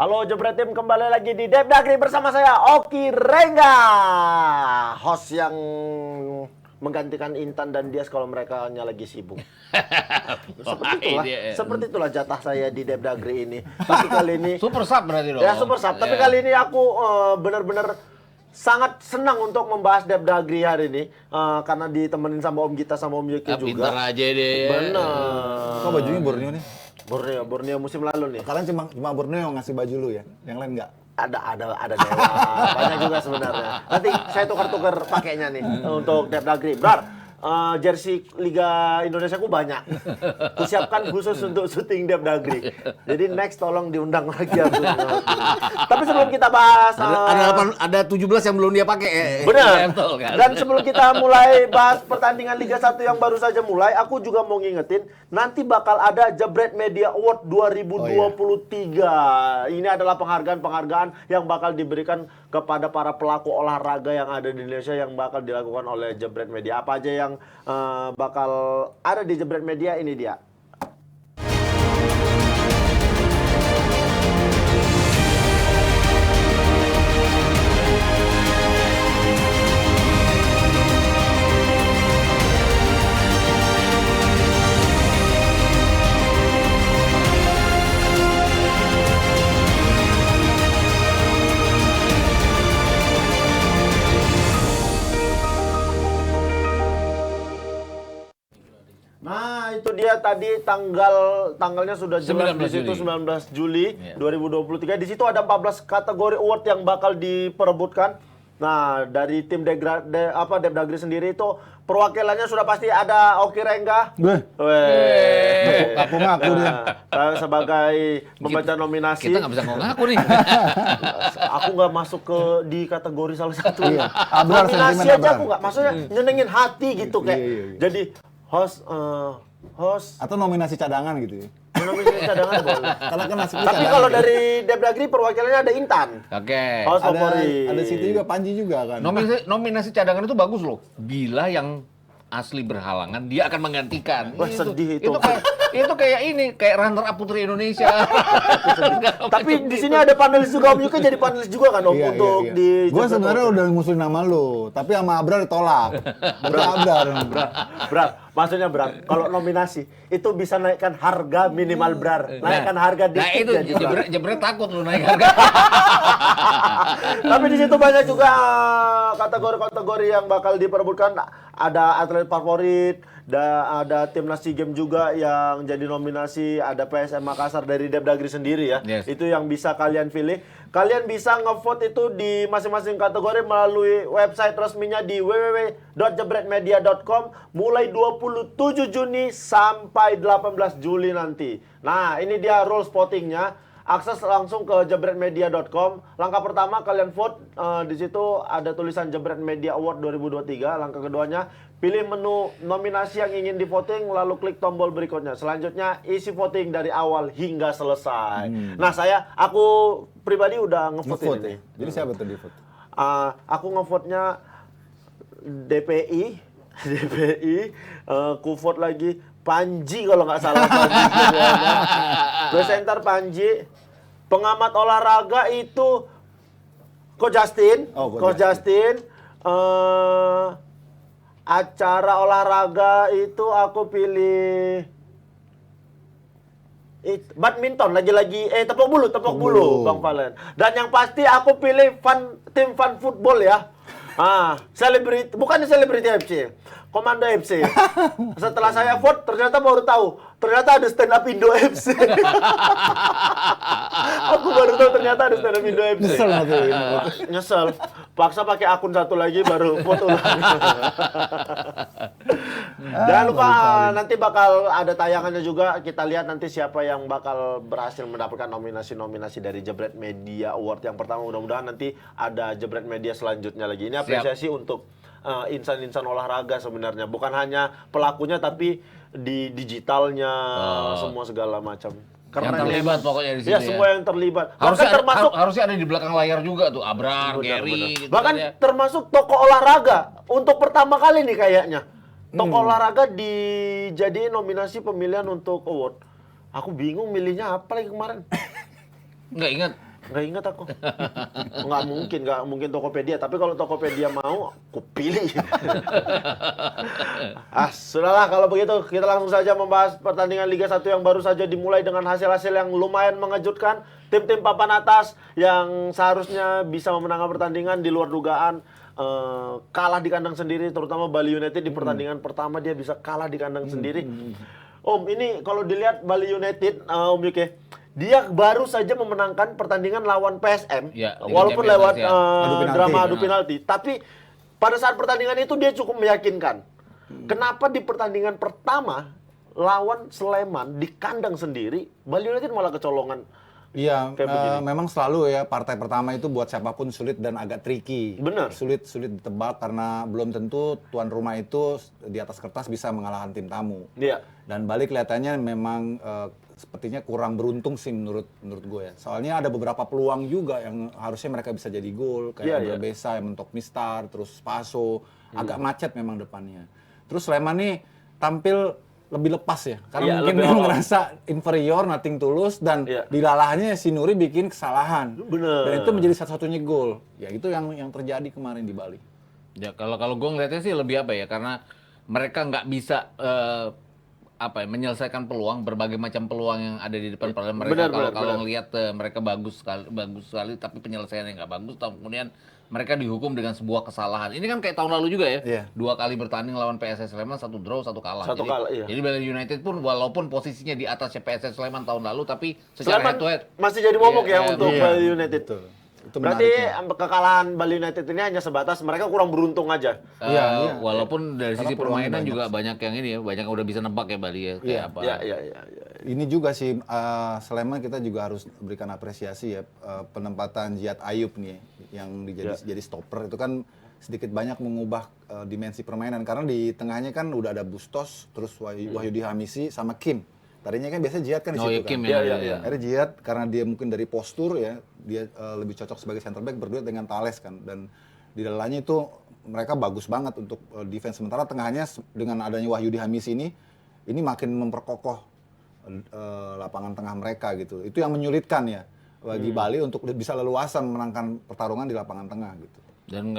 Halo Jebret Tim, kembali lagi di Depdagri bersama saya Oki Rengga, host yang menggantikan Intan dan Dias kalau mereka lagi sibuk. Seperti itulah jatah saya di Depdagri ini. Tapi kali ini Super Sub berarti dong. ya super sub. Tapi kali ini aku benar-benar sangat senang untuk membahas Depdagri hari ini karena ditemenin sama Om Gita sama Om Yuki juga. Pintar aja deh. Benar. Kok bajunya Borneo nih? Borneo musim lalu nih. Kalian cuma Borneo yang ngasih baju lu ya? Yang lain enggak? Ada dewa, banyak juga sebenarnya. Nanti saya tukar-tukar pakainya nih untuk Depdagri. Jersey Liga Indonesia ku banyak. Kusiapkan khusus untuk syuting Depdagri. Jadi next tolong diundang lagi aku. Tapi sebelum kita bahas Ada 17 yang belum dia pakai. benar. Betul, kan? Dan sebelum kita mulai bahas pertandingan Liga 1 yang baru saja mulai, aku juga mau ngingetin nanti bakal ada Jebret Media Award 2023. Ini adalah penghargaan yang bakal diberikan kepada para pelaku olahraga yang ada di Indonesia yang bakal dilakukan oleh Jebret Media. Apa aja yang bakal ada di Jebret Media, ini dia. Nah, itu dia tadi tanggalnya sudah jelas 19 di situ Juli. 19 Juli 2023. Di situ ada 14 kategori award yang bakal diperebutkan. Nah, dari tim Depdagri sendiri itu perwakilannya sudah pasti ada Oki Rengga. Ngaku dia. Saya sebagai pembaca nominasi. Kita nggak bisa ngaku nih. Aku nggak masuk di kategori salah satu. Iya. Abrar, Nominasi sentimen aja Abrar. aku nggak, maksudnya nyenengin hati gitu kayak. Iya. Jadi host Atau nominasi cadangan gitu ya? nominasi cadangan boleh. Karena kan nasibnya Tapi cadangan. kalau dari Depdagri perwakilannya ada Intan. Oke. Host ada favorit. situ juga Panji juga kan. Nominasi cadangan itu bagus loh. Bila yang asli berhalangan, dia akan menggantikan. Wah, sedih itu. Itu kayak runner up Putri Indonesia. Tapi di sini ada panelis juga, Om Yuki jadi panelis juga kan Om untuk di. Gue sebenarnya udah ngusulin nama lu, tapi sama Abrar ditolak. Abrar. Brar, maksudnya Brar, kalau nominasi itu bisa naikkan harga minimal Brar, naikkan harga Nah dikit itu jadi Brar. Jebret takut lu naik harga. Tapi di situ banyak juga kategori-kategori yang bakal diperebutkan. Ada atlet favorit, ada timnas SEA Games juga yang jadi nominasi, ada PSM Makassar dari Depdagri sendiri ya. Yes. Itu yang bisa kalian pilih. Kalian bisa ngevote itu di masing-masing kategori melalui website resminya di www.jebretmedia.com mulai 27 Juni sampai 18 Juli nanti. Nah, ini dia rules votingnya. Akses langsung ke jebretmedia.com. Langkah pertama kalian vote, di situ ada tulisan Jebret Media Award 2023. Langkah keduanya, pilih menu nominasi yang ingin di-voting lalu klik tombol berikutnya. Selanjutnya isi voting dari awal hingga selesai. Nah, aku pribadi udah ngevote ini. Ya? Jadi siapa tuh di vote? Aku ngevote-nya DPI, ku vote lagi Panji kalau nggak salah. Presenter Panji. Pengamat olahraga itu Coach Justin. Coach Justin. Acara olahraga itu aku pilih badminton lagi-lagi tepuk bulu Bang Valen. Dan yang pasti aku pilih tim fan football ya. Selebriti, bukan selebriti FC, Komando FC. Setelah saya vote, ternyata baru tahu, ternyata ada stand up Indo FC. Aku baru tahu ternyata ada stand up Indo FC. Nyesel. Paksa pakai akun satu lagi baru foto lagi. Jangan lupa nanti bakal ada tayangannya juga. Kita lihat nanti siapa yang bakal berhasil mendapatkan nominasi-nominasi dari Jebret Media Award yang pertama. Mudah-mudahan nanti ada Jebret Media selanjutnya lagi. Ini apresiasi untuk insan-insan olahraga sebenarnya. Bukan hanya pelakunya tapi di digitalnya, semua segala macam. Yang terlibat pokoknya di sini. Ya, semua yang terlibat. Harusnya ada di belakang layar juga tuh, Abrar, Gary. Gitu Bahkan kan ya. termasuk toko olahraga. Untuk pertama kali nih kayaknya. Toko olahraga dijadiin nominasi pemilihan untuk award. Aku bingung milihnya apa lagi kemarin. Nggak ingat. Nggak ingat aku. Nggak mungkin Tokopedia. Tapi kalau Tokopedia mau, aku pilih. Sudahlah kalau begitu. Kita langsung saja membahas pertandingan Liga 1 yang baru saja dimulai dengan hasil-hasil yang lumayan mengejutkan. Tim-tim papan atas yang seharusnya bisa memenangkan pertandingan di luar dugaan. Kalah di kandang sendiri, terutama Bali United di pertandingan pertama dia bisa kalah di kandang sendiri. Om, ini kalau dilihat Bali United, Om Yuke, dia baru saja memenangkan pertandingan lawan PSM, Ya, walaupun Liga lewat Champions, drama adu penalti. Tapi pada saat pertandingan itu dia cukup meyakinkan. Kenapa di pertandingan pertama lawan Sleman di kandang sendiri, Bali United malah kecolongan? Iya, Kayak begini. memang selalu ya partai pertama itu buat siapapun sulit dan agak tricky. Benar. Sulit ditebak karena belum tentu tuan rumah itu di atas kertas bisa mengalahkan tim tamu. Iya. Dan Bali kelihatannya memang sepertinya kurang beruntung sih menurut gue ya. Soalnya ada beberapa peluang juga yang harusnya mereka bisa jadi gol, kayak Iya. Besa yang mentok Mistar, terus Spaso, agak macet memang depannya. Terus Sleman nih tampil lebih lepas ya, karena Iya, mungkin lebih dia awal. ngerasa inferior, nothing tulus, dan Iya. dilalahnya si Nuri bikin kesalahan. Bener. Dan itu menjadi satu-satunya gol. Ya itu yang terjadi kemarin di Bali. Ya kalau gue ngeliatnya sih lebih apa ya, karena mereka nggak bisa menyelesaikan peluang, berbagai macam peluang yang ada di depan padahal mereka. Benar, Kalau benar. ngelihat mereka bagus sekali tapi penyelesaiannya nggak bagus, kemudian mereka dihukum dengan sebuah kesalahan. Ini kan kayak tahun lalu juga ya, Iya. 2 kali bertanding lawan PSS Sleman, 1 draw 1 kalah. Satu kalah, iya. Jadi Bali United pun walaupun posisinya di atasnya PSS Sleman tahun lalu, tapi secara Sleman head to head masih jadi momok Iya, ya iya, untuk iya. Bali United. Betul. Itu Berarti menariknya. kekalahan Bali United ini hanya sebatas mereka kurang beruntung aja. Iya. walaupun dari Karena sisi peluang permainan banyak. juga banyak yang ini ya, banyak yang udah bisa nebak ya Bali ya, kayak Iya. apa. Iya. Ini juga sih Sleman kita juga harus berikan apresiasi ya, penempatan Ziyad Ayub nih yang jadi stopper itu kan sedikit banyak mengubah dimensi permainan, karena di tengahnya kan udah ada Bustos, terus Wahyudi Hamisi sama Kim. Tadinya kan biasa Ziyad kan di Oh situ ya Kim kan. ya. Iya, iya. Akhirnya Ziyad karena dia mungkin dari postur ya, dia lebih cocok sebagai center back berduet dengan Thales kan, dan di dalamnya itu mereka bagus banget untuk defense. Sementara tengahnya dengan adanya Wahyudi Hamisi ini makin memperkokoh lapangan tengah mereka gitu. Itu yang menyulitkan ya bagi Bali untuk bisa leluasa memenangkan pertarungan di lapangan tengah gitu. Dan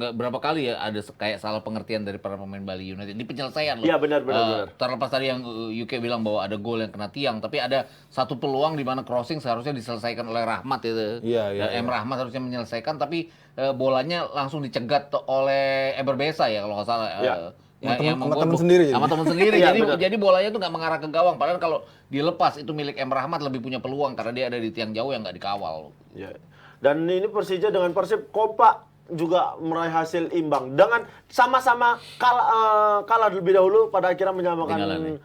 nggak berapa kali ya ada kayak salah pengertian dari para pemain Bali United di penyelesaian loh. Iya, benar. Terlepas tadi yang UK bilang bahwa ada gol yang kena tiang, tapi ada satu peluang di mana crossing seharusnya diselesaikan oleh Rahmat itu. Iya, Dan Rahmat harusnya menyelesaikan, tapi bolanya langsung dicegat oleh Eber Besa ya kalau nggak salah. Iya. Sama teman sendiri jadi. Sama teman sendiri. Iya, jadi benar. jadi bolanya tuh nggak mengarah ke gawang. Padahal kalau dilepas itu milik Rahmat lebih punya peluang karena dia ada di tiang jauh yang nggak dikawal. Iya. Dan ini Persija dengan Persib kompak juga meraih hasil imbang dengan sama-sama kalah lebih dahulu, pada akhirnya menyamakan Ketinggalan,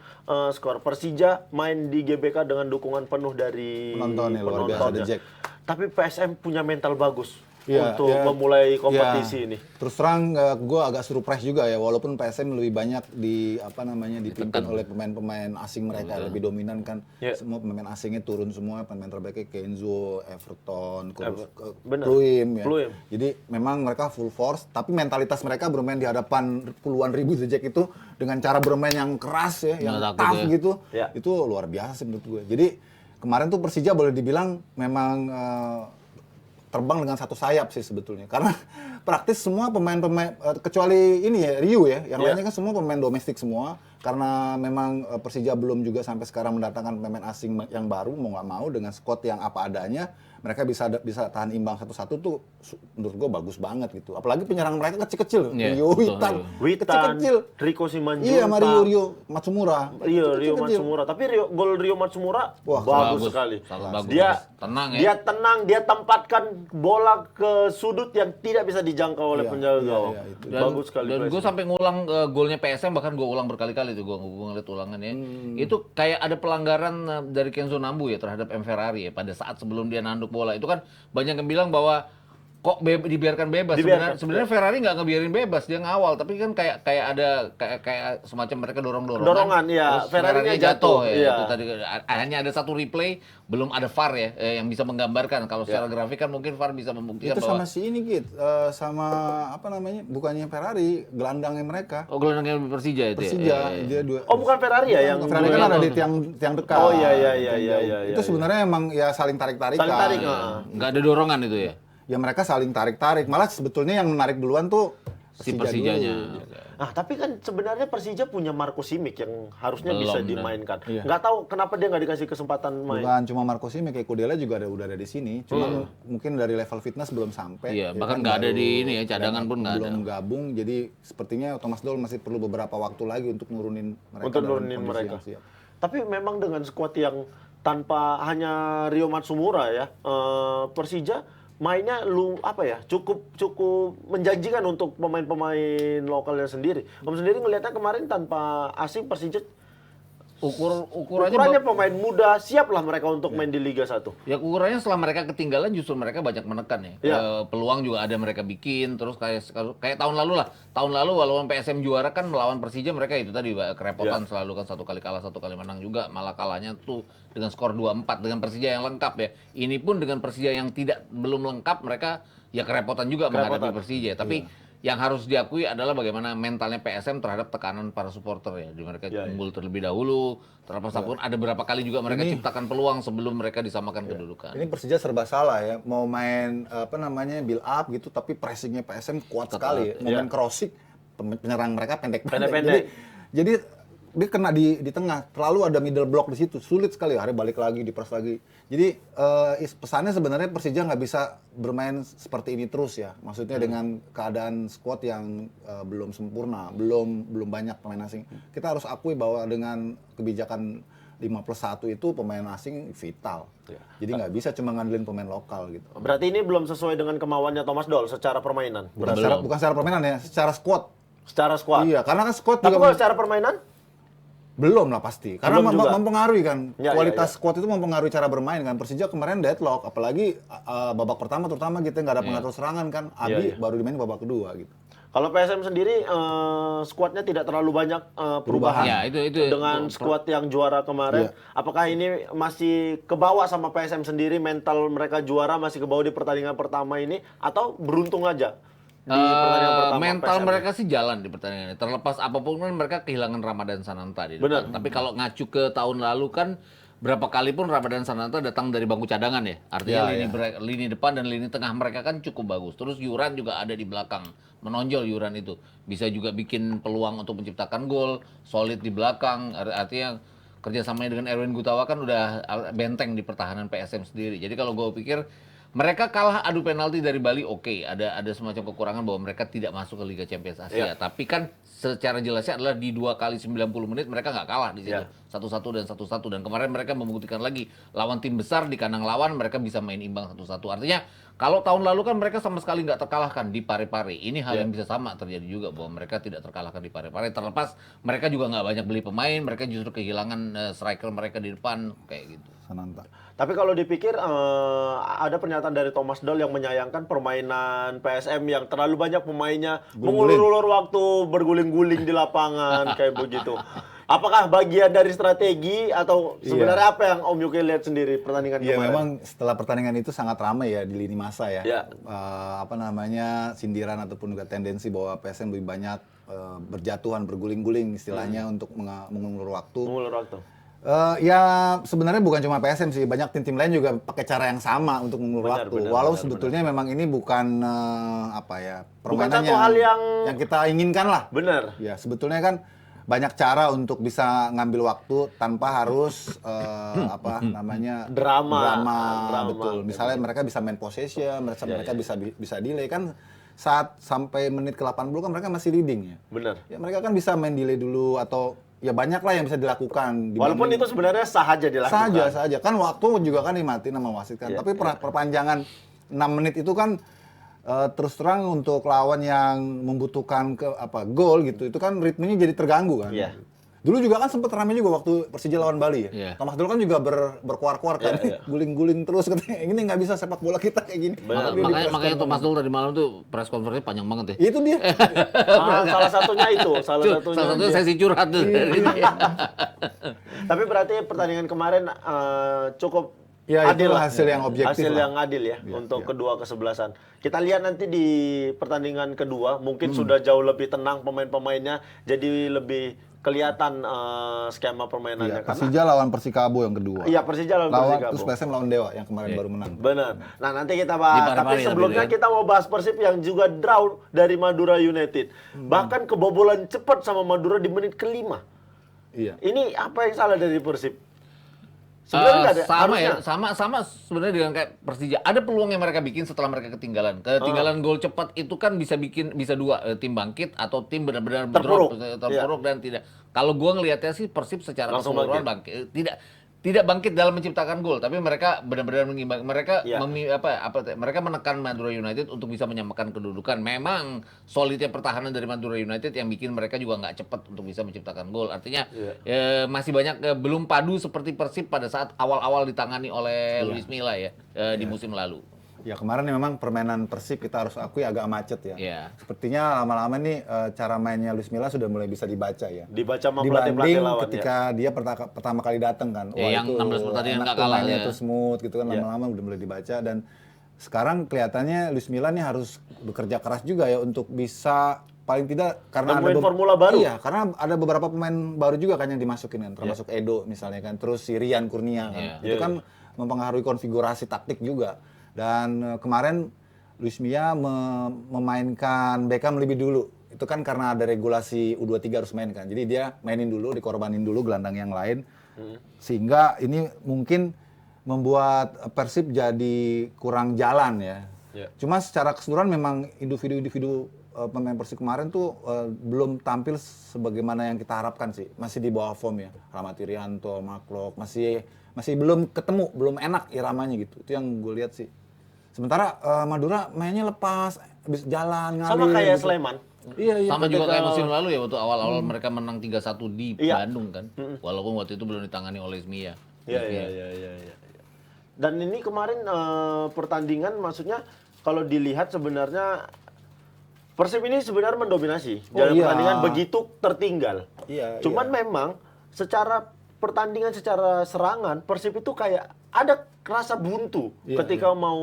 skor. Persija main di GBK dengan dukungan penuh dari Penonton ya, luar biasa, penontonnya. The Jack. Tapi PSM punya mental bagus Iya, untuk iya. memulai kompetisi Iya. ini. Terus terang gue agak surprise juga ya, walaupun PSM lebih banyak dipimpin oleh pemain-pemain asing mereka, lebih dominan kan. Iya. Semua pemain asingnya turun semua, pemain terbaiknya Kenzo, Everton, Benar. Pluim ya. Pluim. Jadi memang mereka full force, tapi mentalitas mereka bermain di hadapan puluhan ribu The Jack itu dengan cara bermain yang keras ya, yang Nggak takut tough ya. gitu. Iya. Itu luar biasa sih menurut gue. Jadi kemarin tuh Persija boleh dibilang memang terbang dengan satu sayap sih sebetulnya, karena praktis semua pemain-pemain kecuali ini ya Rio ya, yang Iya. lainnya kan semua pemain domestik semua, karena memang Persija belum juga sampai sekarang mendatangkan pemain asing yang baru, mau nggak mau dengan squad yang apa adanya mereka bisa tahan imbang 1-1 tuh menurut gua bagus banget gitu. Apalagi penyerang mereka kecil-kecil, Iya, Rio betul, Witan, Witan, kecil-kecil. Rico Simanjuntak. Iya, sama Rio Matsumura. Rio Kecil-kecil. Matsumura. Tapi gol Rio Matsumura Wah, bagus bagus. sekali. Sangat bagus. Dia Tenang ya. Dia tenang, dia tempatkan bola ke sudut yang tidak bisa dijangkau oleh Iya, penjaga iya, gawang. iya, itu. Bagus sekali. Dan gue PSM. sampai ngulang golnya PSM, bahkan gue ulang berkali-kali tuh, gue ngeliat ulangannya. Itu kayak ada pelanggaran dari Kenzo Nambu ya terhadap M Ferrari ya pada saat sebelum dia nanduk bola. Itu kan banyak yang bilang bahwa kok dibiarkan bebas. Dibiarkan. Sebenarnya Ferrari nggak ngebiarin bebas, dia ngawal, tapi kan kayak ada kayak semacam mereka Dorongan, iya. terus Ferrarinya Ferrarinya jatuh ya. iya. Itu tadi hanya ada satu replay, belum ada VAR ya, yang bisa menggambarkan. Kalau secara grafik kan mungkin VAR bisa membuktikan Itu bahwa sama si ini Git, sama apa namanya? Bukannya Ferrari, gelandangnya mereka. oh gelandangnya Persija itu Persija, ya. dia dua. Oh, bukan Ferrari ya yang Ferrari kan ada di tiang dekat. Oh, iya, iya, iya, Tiang iya, jauh. iya, Itu iya. sebenarnya emang ya saling tarik-tarikan. Saling tarik, Nggak ada dorongan itu ya. Ya mereka saling tarik-tarik. Malah sebetulnya yang menarik duluan tuh Si Persija Persijanya. dulu. Nah, tapi kan sebenarnya Persija punya Marco Simic yang harusnya Belum, bisa benar. dimainkan. Iya. Nggak tahu kenapa dia nggak dikasih kesempatan main. Bukan cuma Marco Simic, kayak Kudela juga udah ada di sini. Cuma mungkin dari level fitness belum sampai. Iya, Ya bahkan kan nggak ada baru- di ini ya, cadangan pun nggak ada. Belum gabung, jadi sepertinya Thomas Doll masih perlu beberapa waktu lagi untuk nurunin mereka. Untuk dalam nurunin kondisi mereka. yang siap. Tapi memang dengan skuad yang tanpa hanya Rio Matsumura ya, Persija mainnya cukup menjanjikan untuk pemain-pemain lokalnya sendiri. Om sendiri ngelihatnya kemarin tanpa asing Persija ukurannya pemain muda, siaplah mereka untuk main di Liga 1. Ya ukurannya setelah mereka ketinggalan justru mereka banyak menekan ya. Iya. Peluang juga ada mereka bikin terus kayak tahun lalu lah. Tahun lalu walaupun PSM juara kan melawan Persija mereka itu tadi kerepotan selalu kan satu kali kalah satu kali menang juga, malah kalahnya tuh dengan skor 2-4 dengan Persija yang lengkap ya. Ini pun dengan Persija yang belum lengkap mereka ya kerepotan juga menghadapi Persija. Tapi yang harus diakui adalah bagaimana mentalnya PSM terhadap tekanan para supporter ya. Di mereka unggul terlebih dahulu, terlepas pun ada beberapa kali juga mereka ciptakan peluang sebelum mereka disamakan kedudukan. Ini Persija serba salah ya, mau main build up gitu, tapi pressingnya PSM kuat sekali. Ya. Mau main crossing, penyerang mereka pendek-pendek. Jadi dia kena di tengah, terlalu ada middle block di situ, sulit sekali. Hari balik lagi, diperas lagi. Jadi pesannya sebenarnya Persija nggak bisa bermain seperti ini terus ya. Maksudnya dengan keadaan squad yang belum sempurna, belum banyak pemain asing. Kita harus akui bahwa dengan kebijakan 5+1 itu pemain asing vital. Jadi nggak bisa cuma ngandelin pemain lokal gitu. Berarti ini belum sesuai dengan kemauannya Thomas Doll secara permainan. Bukan secara permainan ya, secara squad. Secara skuad. Iya, karena kan squad Tapi juga kalau secara permainan? belum lah pasti. Karena Belum juga. mempengaruhi kan. Ya, Kualitas squad itu mempengaruhi cara bermain kan. Persija kemarin deadlock, apalagi babak pertama terutama kita nggak ada pengatur serangan kan. Abi baru dimainin babak kedua gitu. Kalau PSM sendiri skuadnya tidak terlalu banyak perubahan. Ya, itu dengan skuad yang juara kemarin. Apakah ini masih kebawa sama PSM sendiri, mental mereka juara masih kebawa di pertandingan pertama ini, atau beruntung aja di pertandingan pertama? Mental PSM? mereka sih jalan di pertandingan ini. Terlepas apapun kan mereka kehilangan Ramadan Sananta di depan. Tapi kalau ngacu ke tahun lalu kan berapa kali pun Ramadan Sananta datang dari bangku cadangan ya. Artinya lini depan dan lini tengah mereka kan cukup bagus. Terus Yuran juga ada di belakang. Menonjol Yuran itu. Bisa juga bikin peluang untuk menciptakan gol, solid di belakang. Artinya kerjasamanya dengan Erwin Gutawa kan udah benteng di pertahanan PSM sendiri. Jadi kalau gue pikir mereka kalah adu penalti dari Bali, oke. Ada semacam kekurangan bahwa mereka tidak masuk ke Liga Champions Asia. Tapi kan secara jelasnya adalah di 2 kali 90 menit mereka nggak kalah di situ. 1-1 dan 1-1. Dan kemarin mereka membuktikan lagi lawan tim besar di kandang lawan mereka bisa main imbang 1-1. Artinya kalau tahun lalu kan mereka sama sekali nggak terkalahkan di Parepare. Ini hal yang bisa sama terjadi juga bahwa mereka tidak terkalahkan di Parepare. Terlepas mereka juga nggak banyak beli pemain, mereka justru kehilangan striker mereka di depan kayak gitu. Sananta. Tapi kalau dipikir ada pernyataan dari Thomas Doll yang menyayangkan permainan PSM yang terlalu banyak pemainnya mengulur-ulur waktu, berguling-guling di lapangan kayak begitu. Apakah bagian dari strategi atau sebenarnya apa yang Om Yuki lihat sendiri pertandingan Iya, kemarin? memang setelah pertandingan itu sangat ramai ya di lini masa ya. Ya. Sindiran ataupun juga tendensi bahwa PSM lebih banyak berjatuhan, berguling-guling istilahnya untuk mengulur waktu. Mengulur waktu. Ya sebenarnya bukan cuma PSM sih, banyak tim-tim lain juga pakai cara yang sama untuk mengulur waktu. Walau sebetulnya memang ini bukan permainan satu hal yang kita inginkan lah. Benar. Ya sebetulnya kan banyak cara untuk bisa ngambil waktu tanpa harus drama. Betul. Misalnya mereka bisa main possession, mereka bisa delay kan. Saat sampai menit ke-80 kan mereka masih leading ya. Benar. Ya mereka kan bisa main delay dulu atau ya banyak lah yang bisa dilakukan. Walaupun itu sebenarnya sah aja dilakukan. Saja. Kan waktu juga kan dimatiin sama wasit kan. Tapi perpanjangan 6 menit itu kan terus terang untuk lawan yang membutuhkan gol gitu. Itu kan ritmenya jadi terganggu kan. Iya. Dulu juga kan sempat ramai juga waktu Persija lawan Bali ya. Iya. Thomas dulu kan juga berkuar-kuar kan, guling-guling terus katanya. Ini nggak bisa sepak bola kita kayak gini. Tapi di press Makanya conference. Thomas Doll tadi malam tuh press conference-nya panjang banget ya. Itu dia. Salah satunya itu, salah satunya. sesi curhat tuh. Tapi berarti pertandingan kemarin cukup Ya, itu adil lah. hasil yang objektif Hasil lah. yang adil ya untuk kedua kesebelasan. Kita lihat nanti di pertandingan kedua, mungkin sudah jauh lebih tenang pemain-pemainnya, jadi lebih kelihatan skema permainannya. Iya, Persija lawan Persikabo yang kedua. Iya, Persija lawan Persikabo. Terus PSM lawan Dewa yang kemarin baru menang. Benar. Nah, nanti kita Di bahas. Parepare Tapi sebelumnya tapi, kita mau bahas Persib yang juga draw dari Madura United. Bahkan kebobolan cepat sama Madura di menit kelima. Iya. Ini apa yang salah dari Persib? Sebenarnya nggak ada. sama Harusnya. ya, sama sebenarnya dengan kayak Persija. Ada peluang yang mereka bikin setelah mereka ketinggalan. Ketinggalan gol cepat itu kan bisa dua, tim bangkit atau tim benar-benar Terpuruk. terpuruk dan tidak. Kalau gua ngelihatnya sih Persib secara Langsung keseluruhan bangkit. Tidak bangkit dalam menciptakan gol, tapi mereka benar-benar mengimbang. Mereka Iya. mereka menekan Madura United untuk bisa menyamakan kedudukan. Memang solidnya pertahanan dari Madura United yang bikin mereka juga nggak cepat untuk bisa menciptakan gol. Artinya masih banyak belum padu seperti Persib pada saat awal-awal ditangani oleh Luis Milla ya di musim lalu. Ya kemarin memang permainan Persib kita harus akui agak macet ya. Iya. Sepertinya lama-lama nih cara mainnya Luis Milla sudah mulai bisa dibaca ya. Dibaca sama pelatih-pelatih Dibanding lawan ketika dia pertama kali datang kan. Ya, yang 16 pertandingan enak nggak tuh kalah, mainnya ya. tuh smooth gitu kan, lama-lama udah mulai dibaca. Dan sekarang kelihatannya Luis Milla nih harus bekerja keras juga ya untuk bisa paling tidak karena Nemuin formula baru. Iya, karena ada beberapa pemain baru juga kan yang dimasukin kan, termasuk Edo misalnya kan, terus si Rian Kurnia kan. Itu kan mempengaruhi konfigurasi taktik juga. Dan kemarin Luis Milla memainkan Beckham lebih dulu. Itu kan karena ada regulasi U23 harus main kan. Jadi dia mainin dulu, dikorbanin dulu gelandang yang lain. Sehingga ini mungkin membuat Persib jadi kurang jalan ya. Cuma secara keseluruhan memang individu-individu pemain Persib kemarin tuh belum tampil sebagaimana yang kita harapkan sih. Masih di bawah form ya. Rahmat Irianto, Maklok, masih belum ketemu, belum enak iramanya gitu. Itu yang gue lihat sih. Sementara Madura mainnya lepas, habis jalan ngalir. Sama kayak gitu. Sleman. Iya. Sama juga ketika- kayak musim lalu ya waktu awal-awal mereka menang 3-1 di Iya. Bandung kan. Walaupun waktu itu belum ditangani oleh Milla. Iya. Dan ini kemarin pertandingan maksudnya kalau dilihat sebenarnya Persib ini sebenarnya mendominasi. Dalam iya. pertandingan begitu tertinggal. Iya, Cuman memang secara pertandingan secara serangan Persib itu kayak ada rasa buntu ketika mau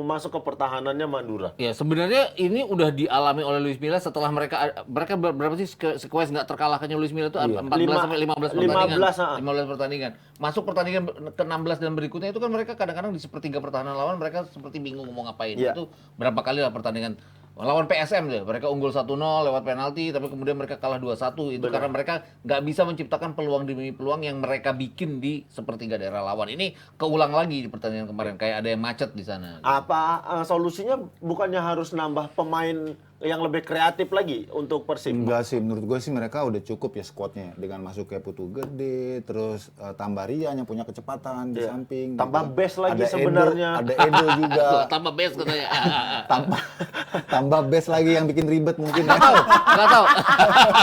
masuk ke pertahanannya Madura. Ya sebenarnya ini udah dialami oleh Luis Milla setelah mereka berapa sih sequence nggak terkalahkannya Luis Milla itu 14 sampai 15 pertandingan. 15 pertandingan. Masuk pertandingan ke-16 dan berikutnya itu kan mereka kadang-kadang di sepertiga pertahanan lawan mereka seperti bingung mau ngapain. Iya. Itu berapa kali lah pertandingan lawan PSM deh. Mereka unggul 1-0 lewat penalti tapi kemudian mereka kalah 2-1 itu karena mereka nggak bisa menciptakan peluang demi peluang yang mereka bikin di sepertiga daerah lawan. Ini keulang lagi di pertandingan kemarin kayak ada yang macet di sana. Apa solusinya bukannya harus nambah pemain yang lebih kreatif lagi untuk Persib? Enggak sih, menurut gue sih mereka udah cukup ya squadnya dengan masuknya Putu Gede, terus tambah Rian yang punya kecepatan di samping. Tambah gitu. best lagi Ada sebenarnya. Ada Edo juga. Tambah best katanya. tambah best lagi yang bikin ribet mungkin. Ya. Nggak tahu.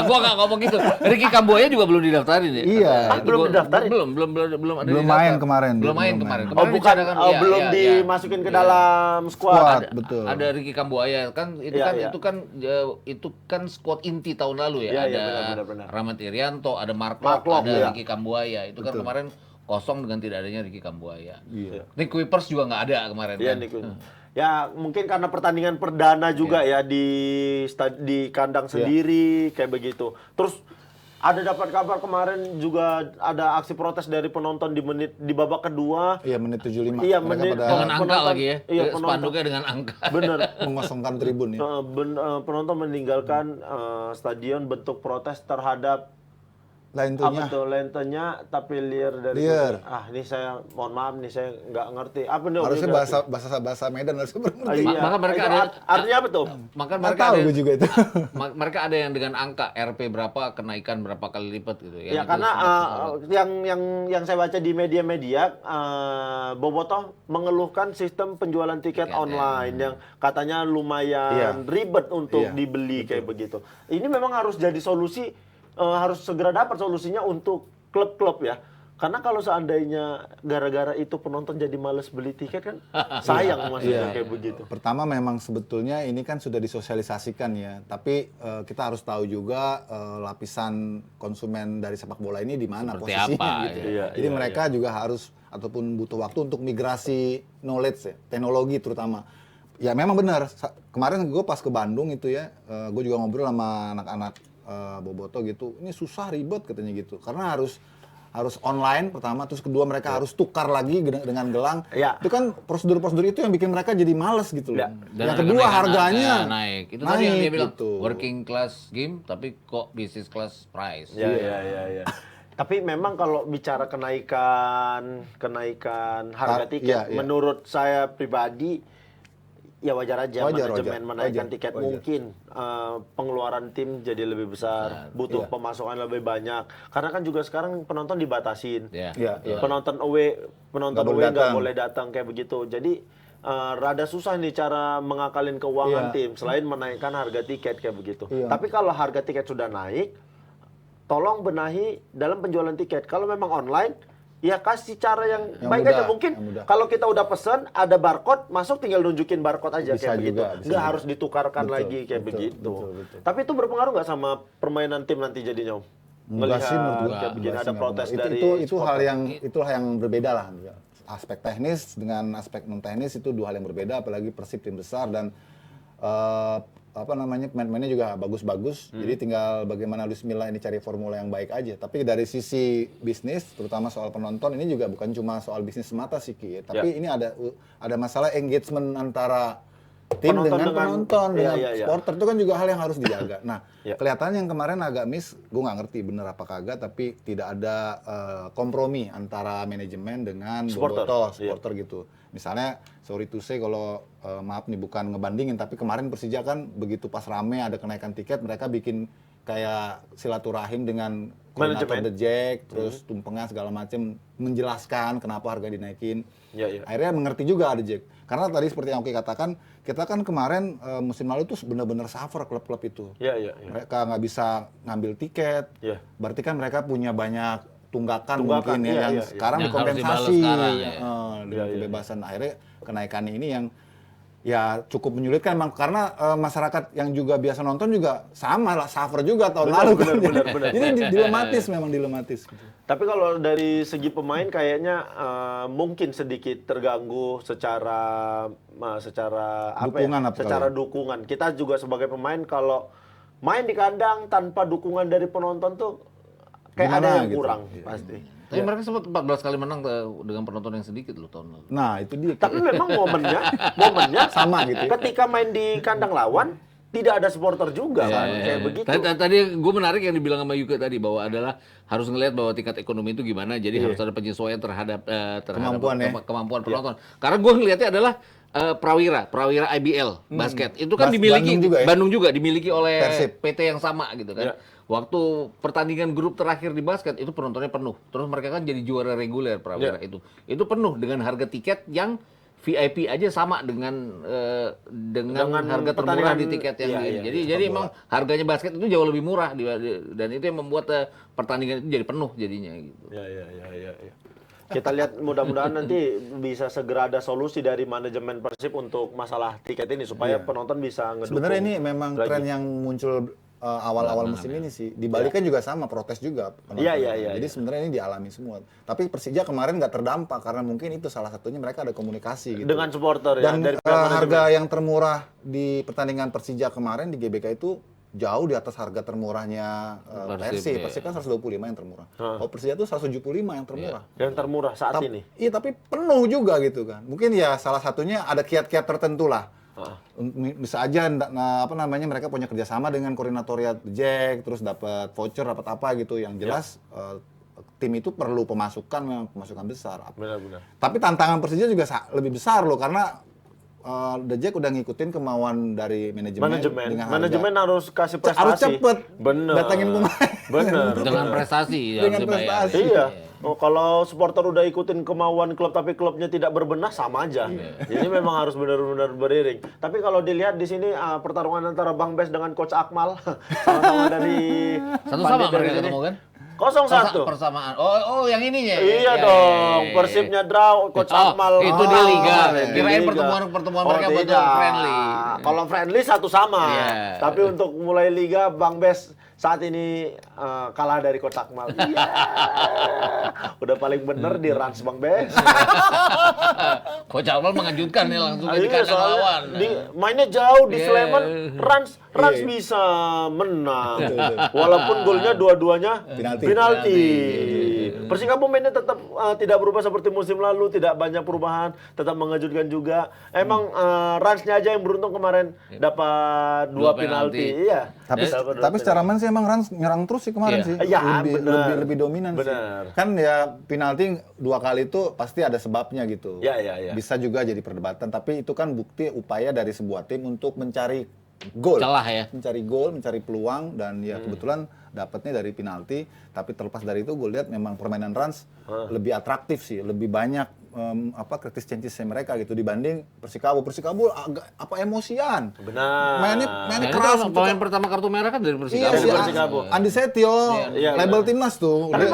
Gua nggak ngomong gitu. Ricky Kambuaya juga belum didaftarin ya. Iya. Belum didaftarin? Belum ada Belum didaftar. main kemarin. Belum main Belum kemarin. main. Oh Kemarin bukan, dicadangkan, iya, belum iya, dimasukin ke iya. dalam Squad, squad. betul. Ada Ricky Kambuaya kan itu Iya, kan iya. itu kan squad inti tahun lalu ya. Iya, Ada benar. Rahmat Irianto, ada Mark Mark ada iya. Ricky Kambuaya. Itu kan kemarin kosong dengan tidak adanya Ricky Kambuaya. Iya. Nick Kuipers juga nggak ada kemarin Iya, kan. Nick. Ya mungkin karena pertandingan perdana juga ya di kandang sendiri kayak begitu. Terus ada dapat kabar kemarin juga ada aksi protes dari penonton di babak kedua. Iya, menit 75. Iya, mereka menit- pada Dengan angka penonton- lagi ya. iya, penonton. Spanduknya dengan angka. Bener. mengosongkan tribun ya. Penonton meninggalkan stadion bentuk protes terhadap Lainnya lentenya tapi liar dari Liar. ini saya mohon maaf nih saya nggak ngerti apa nih harusnya bahasa Medan harusnya mengerti. iya. Maka mereka Itu ada- artinya apa tuh? Maka Nggak mereka tahu ada gue juga itu. mereka ada yang dengan angka RP berapa kenaikan berapa kali lipat gitu Ya itu karena sempat- yang saya baca di media-media Bobotoh mengeluhkan sistem penjualan tiket online yang katanya lumayan Iya. ribet untuk Iya, dibeli kayak begitu. Ini memang harus jadi solusi harus segera dapat solusinya untuk klub-klub ya. Karena kalau seandainya gara-gara itu penonton jadi males beli tiket kan sayang maksudnya kayak begitu. Pertama memang sebetulnya ini kan sudah disosialisasikan ya, tapi kita harus tahu juga lapisan konsumen dari sepak bola ini di mana Seperti posisinya apa, gitu. iya. Jadi mereka juga harus ataupun butuh waktu untuk migrasi knowledge ya, teknologi terutama. Ya memang benar. Kemarin gue pas ke Bandung itu ya, gue juga ngobrol sama anak-anak Boboto gitu. Ini susah ribet katanya gitu, karena harus online pertama, terus kedua mereka harus tukar lagi dengan gelang. Ya. Itu kan prosedur-prosedur itu yang bikin mereka jadi males gitu loh. Ya. Dan Yang kedua harganya naik. Itu tadi yang dia bilang gitu. working class game tapi kok business class price. Ya. Tapi memang kalau bicara kenaikan harga tiket, iya. menurut saya pribadi ya wajar aja manajemen menaikkan wajar. tiket. Mungkin pengeluaran tim jadi lebih besar, butuh pemasukan lebih banyak. Karena kan juga sekarang penonton dibatasin. Ya. Iya. Penonton away Nggak boleh nggak datang. boleh datang kayak begitu. Jadi rada susah nih cara mengakalin keuangan Iya. tim selain menaikkan harga tiket kayak begitu. Iya. Tapi kalau harga tiket sudah naik, tolong benahi dalam penjualan tiket. Kalau memang online, ya kasih cara yang baik mudah, aja. Mungkin yang mudah. kalau kita udah pesen, ada barcode, masuk tinggal nunjukin barcode aja Bisa kayak begitu. juga, bisa Nggak juga. harus ditukarkan Betul, lagi kayak betul, begitu. betul. Tapi itu berpengaruh nggak sama permainan tim nanti jadinya, Om? Enggak sih menurut gua. kayak begini Enggak ada sih, protes enggak dari benar. Itu hal supporter. yang berbeda lah. Aspek teknis dengan aspek non teknis itu dua hal yang berbeda, apalagi Persib tim besar dan pemain-pemainnya juga bagus-bagus. Jadi tinggal bagaimana Luis Milla ini cari formula yang baik aja. Tapi dari sisi bisnis, terutama soal penonton, ini juga bukan cuma soal bisnis semata sih Ki. Tapi ini ada masalah engagement antara tim Penonton dengan penonton, dengan iya. supporter. Itu kan juga hal yang harus dijaga. Nah, Iya. kelihatannya yang kemarin agak miss, gue nggak ngerti bener apa kagak, tapi tidak ada kompromi antara manajemen dengan Supporter, Bobotoh, iya. supporter gitu. Misalnya, sorry to say kalau maaf nih bukan ngebandingin, tapi kemarin Persija kan begitu pas rame ada kenaikan tiket, mereka bikin kayak silaturahim dengan koordinator Manajemen. The Jack, terus tumpengan segala macem, menjelaskan kenapa harga dinaikin. Iya. Akhirnya mengerti juga The Jack. Karena tadi seperti yang Oki katakan, kita kan kemarin musim lalu tuh benar-benar suffer klub-klub itu. Iya. Mereka nggak bisa ngambil tiket, Iya. berarti kan mereka punya banyak tunggakan Tunggakan, mungkin ya, iya, yang iya. sekarang Yang harus dikompensasi dibalas sekarang, ya. dengan kebebasan. Akhirnya kenaikannya ini yang ya cukup menyulitkan emang karena masyarakat yang juga biasa nonton juga sama lah, suffer juga tahun lalu kan. benar. Jadi dilematis memang dilematis. Gitu. Tapi kalau dari segi pemain kayaknya mungkin sedikit terganggu secara Dukungan apa secara kali? dukungan. Kita juga sebagai pemain kalau main di kandang tanpa dukungan dari penonton tuh kayak Gimana ada yang gitu? kurang Iya. pasti. Tapi mereka sempat 14 kali menang dengan penonton yang sedikit loh tahun lalu. Nah, itu dia. Tapi memang momennya Sama gitu ya. ketika main di kandang lawan tidak ada supporter juga kan kayak begitu. Tadi gue menarik yang dibilang sama Yuka tadi bahwa adalah harus ngelihat bahwa tingkat ekonomi itu gimana, jadi harus ada penyesuaian terhadap kemampuan penonton. Karena gue ngelihatnya adalah Prawira IBL basket itu kan dimiliki Bandung Bandung juga juga ya? dimiliki oleh Persib. PT yang sama gitu kan. Waktu pertandingan grup terakhir di basket itu penontonnya penuh. Terus mereka kan jadi juara reguler Prawira itu. Itu penuh dengan harga tiket yang VIP aja sama dengan harga termurah di tiket yang ini. Jadi emang harganya basket itu jauh lebih murah dan itu yang membuat pertandingan itu jadi penuh jadinya gitu. Ya. Kita lihat mudah-mudahan nanti bisa segera ada solusi dari manajemen Persib untuk masalah tiket ini supaya penonton bisa ngedukung. Sebenarnya ini memang lagi. tren yang muncul awal-awal musim ini sih. Di Bali kan juga sama, protes juga penonton. Iya. Jadi sebenarnya ini dialami semua. Tapi Persija kemarin nggak terdampak karena mungkin itu salah satunya mereka ada komunikasi gitu. Dengan supporter ya Dan dari pihak manajemen. harga yang termurah di pertandingan Persija kemarin di GBK itu jauh di atas harga termurahnya Persib. Persib kan 125 yang termurah. Oh, Persija itu 175 yang termurah. Yang termurah saat ini. Iya, tapi penuh juga gitu kan. Mungkin ya salah satunya ada kiat-kiat tertentu lah. Bisa aja mereka punya kerjasama dengan koordinatorial Jack, terus dapat voucher, dapat apa gitu. Yang jelas tim itu perlu pemasukan besar. Benar. Tapi tantangan Persija juga lebih besar loh karena The Jack udah ngikutin kemauan dari manajemen. dengan harga. Manajemen harus kasih prestasi. Harus cepet. Bener. Datangin pemain. Bener. Dengan prestasi ya, Dengan harus dibayar. prestasi. Iya. Oh, kalau supporter udah ikutin kemauan klub tapi klubnya tidak berbenah sama aja. Jadi memang harus benar-benar beriring. Tapi kalau dilihat di sini pertarungan antara Bang Bes dengan Coach Akmal sama-sama dari Satu Pandit sama dari mereka sini. ketemu kan? 0-1. Persamaan. Oh yang ini ya. Iya dong, Persibnya draw, Coach Akmal. itu di Liga. Di Kirain Liga. pertemuan Oh, mereka betul tidak. friendly. Kalau friendly satu sama. Iya. Tapi untuk mulai Liga, Bang Bes saat ini kalah dari Coach Akmal. Iya. Udah paling bener di Rans Bang Bes. Coach Akmal mengejutkan nih langsung di Iya, kandang soalnya lawan. mainnya jauh di Iya. Sleman, Rans bisa menang. Walaupun golnya dua-duanya penalti. Persikabo mainnya tetap tidak berubah seperti musim lalu, tidak banyak perubahan, tetap mengejutkan juga. Emang Ransnya aja yang beruntung kemarin dapat dua penalti. Iya. Tapi secara main sih emang Rans nyerang terus sih kemarin Iya. sih. Iya, bener. Lebih dominan Bener. sih. Kan ya penalti 2 kali itu pasti ada sebabnya gitu. Iya. Bisa juga jadi perdebatan, tapi itu kan bukti upaya dari sebuah tim untuk mencari gol. Celah ya. Mencari gol, mencari peluang, dan ya kebetulan dapatnya dari penalti. Tapi terlepas dari itu gue lihat memang permainan Rans lebih atraktif sih, lebih banyak kritis chances mereka gitu dibanding Persikabo. Persikabo agak emosian. Benar. Mainnya Nah, keras. itu pemain pertama kartu merah kan dari Iya Persikabo. sih, Persikabo. Andi Setio, Iya, label benar. timnas tuh. Tapi